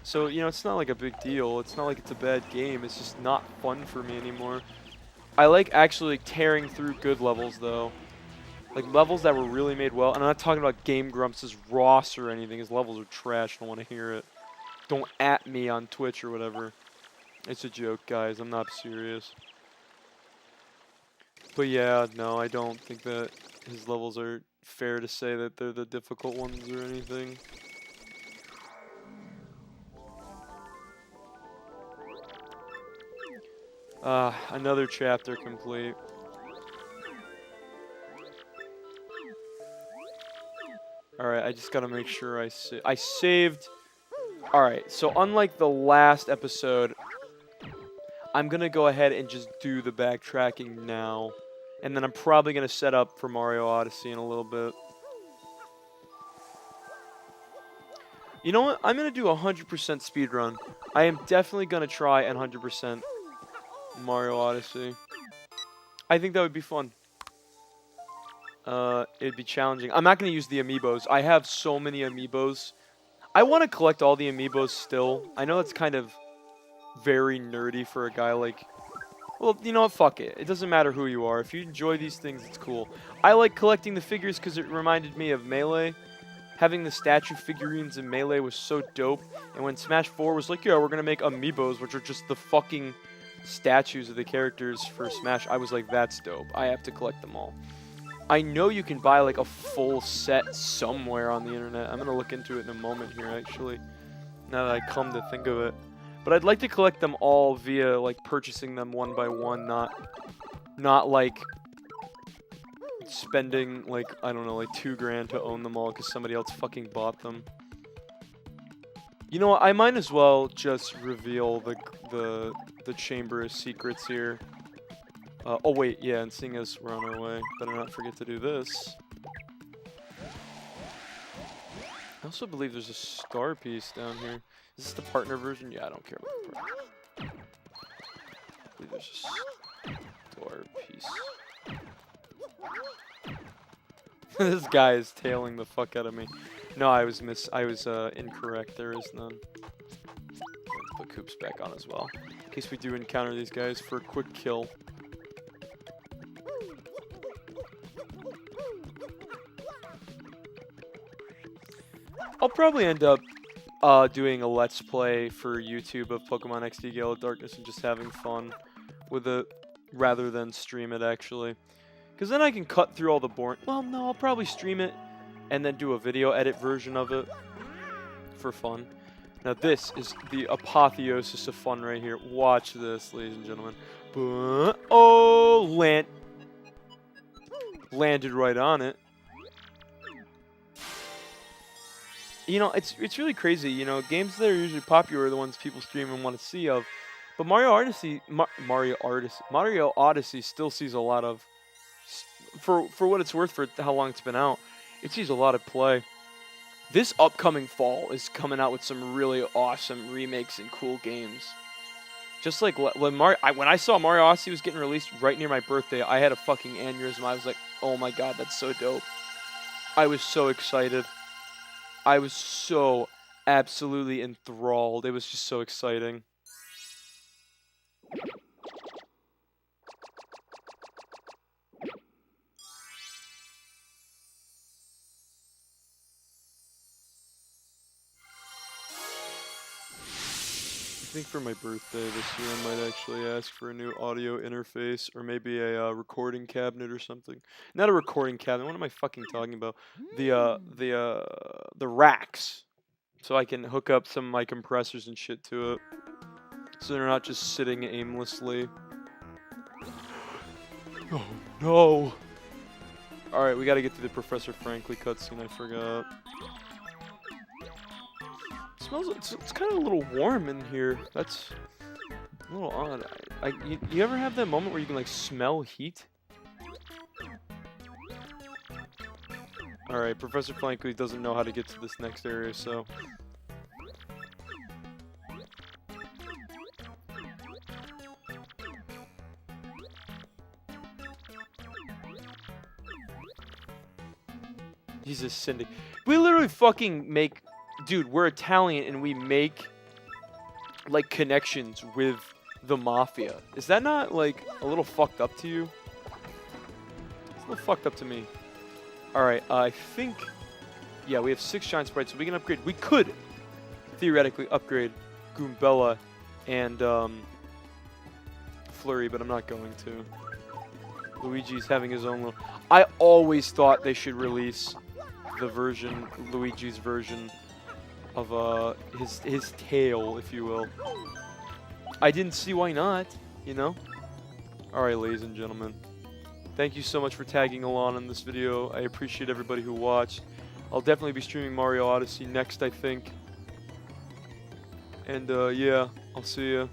So, you know, it's not like a big deal. It's not like it's a bad game. It's just not fun for me anymore. I like actually tearing through good levels, though. Like, levels that were really made well. And I'm not talking about Game Grumps' Ross or anything. His levels are trash. I don't want to hear it. Don't at me on Twitch or whatever. It's a joke, guys. I'm not serious. But yeah, no, I don't think that his levels are fair to say that they're the difficult ones or anything. Another chapter complete. Alright, I just gotta make sure I saved. Alright, so unlike the last episode, I'm gonna go ahead and just do the backtracking now. And then I'm probably going to set up for Mario Odyssey in a little bit. You know what? I'm going to do a 100% speedrun. I am definitely going to try and 100% Mario Odyssey. I think that would be fun. It'd be challenging. I'm not going to use the amiibos. I have so many amiibos. I want to collect all the amiibos still. I know it's kind of very nerdy for a guy like... Well, you know what? Fuck it. It doesn't matter who you are. If you enjoy these things, it's cool. I like collecting the figures because it reminded me of Melee. Having the statue figurines in Melee was so dope. And when Smash 4 was like, yeah, we're going to make amiibos, which are just the fucking statues of the characters for Smash, I was like, that's dope. I have to collect them all. I know you can buy like a full set somewhere on the internet. I'm going to look into it in a moment here, actually. Now that I come to think of it. But I'd like to collect them all via, like, purchasing them one by one, not like spending, like, I don't know, like $2 grand to own them all because somebody else fucking bought them. You know what, I might as well just reveal the Chamber of Secrets here. Oh wait, yeah, and seeing as we're on our way, better not forget to do this. I also believe there's a star piece down here. Is this the partner version? Yeah, I don't care about the partner. I believe there's a star piece. This guy is tailing the fuck out of me. No, I was incorrect. There is none. Let's put Koops back on as well, in case we do encounter these guys for a quick kill. I'll probably end up doing a Let's Play for YouTube of Pokemon XD Gale of Darkness and just having fun with it rather than stream it, actually. Because then I can cut through all the boring... Well, no, I'll probably stream it and then do a video edit version of it for fun. Now this is the apotheosis of fun right here. Watch this, ladies and gentlemen. Oh, landed right on it. You know, it's really crazy. You know, games that are usually popular are the ones people stream and want to see of. But Mario Odyssey still sees a lot of, for what it's worth, for how long it's been out, it sees a lot of play. This upcoming fall is coming out with some really awesome remakes and cool games. Just like when I saw Mario Odyssey was getting released right near my birthday, I had a fucking aneurysm. I was like, oh my god, that's so dope. I was so excited. I was so absolutely enthralled. It was just so exciting. I think for my birthday this year, I might actually ask for a new audio interface or maybe a recording cabinet or something. Not a recording cabinet. What am I fucking talking about? The racks, so I can hook up some of my compressors and shit to it, so they're not just sitting aimlessly. Oh no! All right, we got to get to the Professor Frankly cutscene. I forgot. Smells. It's kind of a little warm in here. That's a little odd. You ever have that moment where you can like smell heat? All right, Professor Frankly doesn't know how to get to this next area, so. He's a syndic. We literally fucking make. Dude, we're Italian and we make, like, connections with the Mafia. Is that not, like, a little fucked up to you? It's a little fucked up to me. Alright, I think... Yeah, we have 6 Shine Sprites, so we can upgrade. We could, theoretically, upgrade Goombella and, Flurry, but I'm not going to. Luigi's having his own little... I always thought they should release the version, Luigi's version... of his tail, if you will. I didn't see why not, you know? Alright, ladies and gentlemen. Thank you so much for tagging along in this video. I appreciate everybody who watched. I'll definitely be streaming Mario Odyssey next, I think. And yeah, I'll see ya.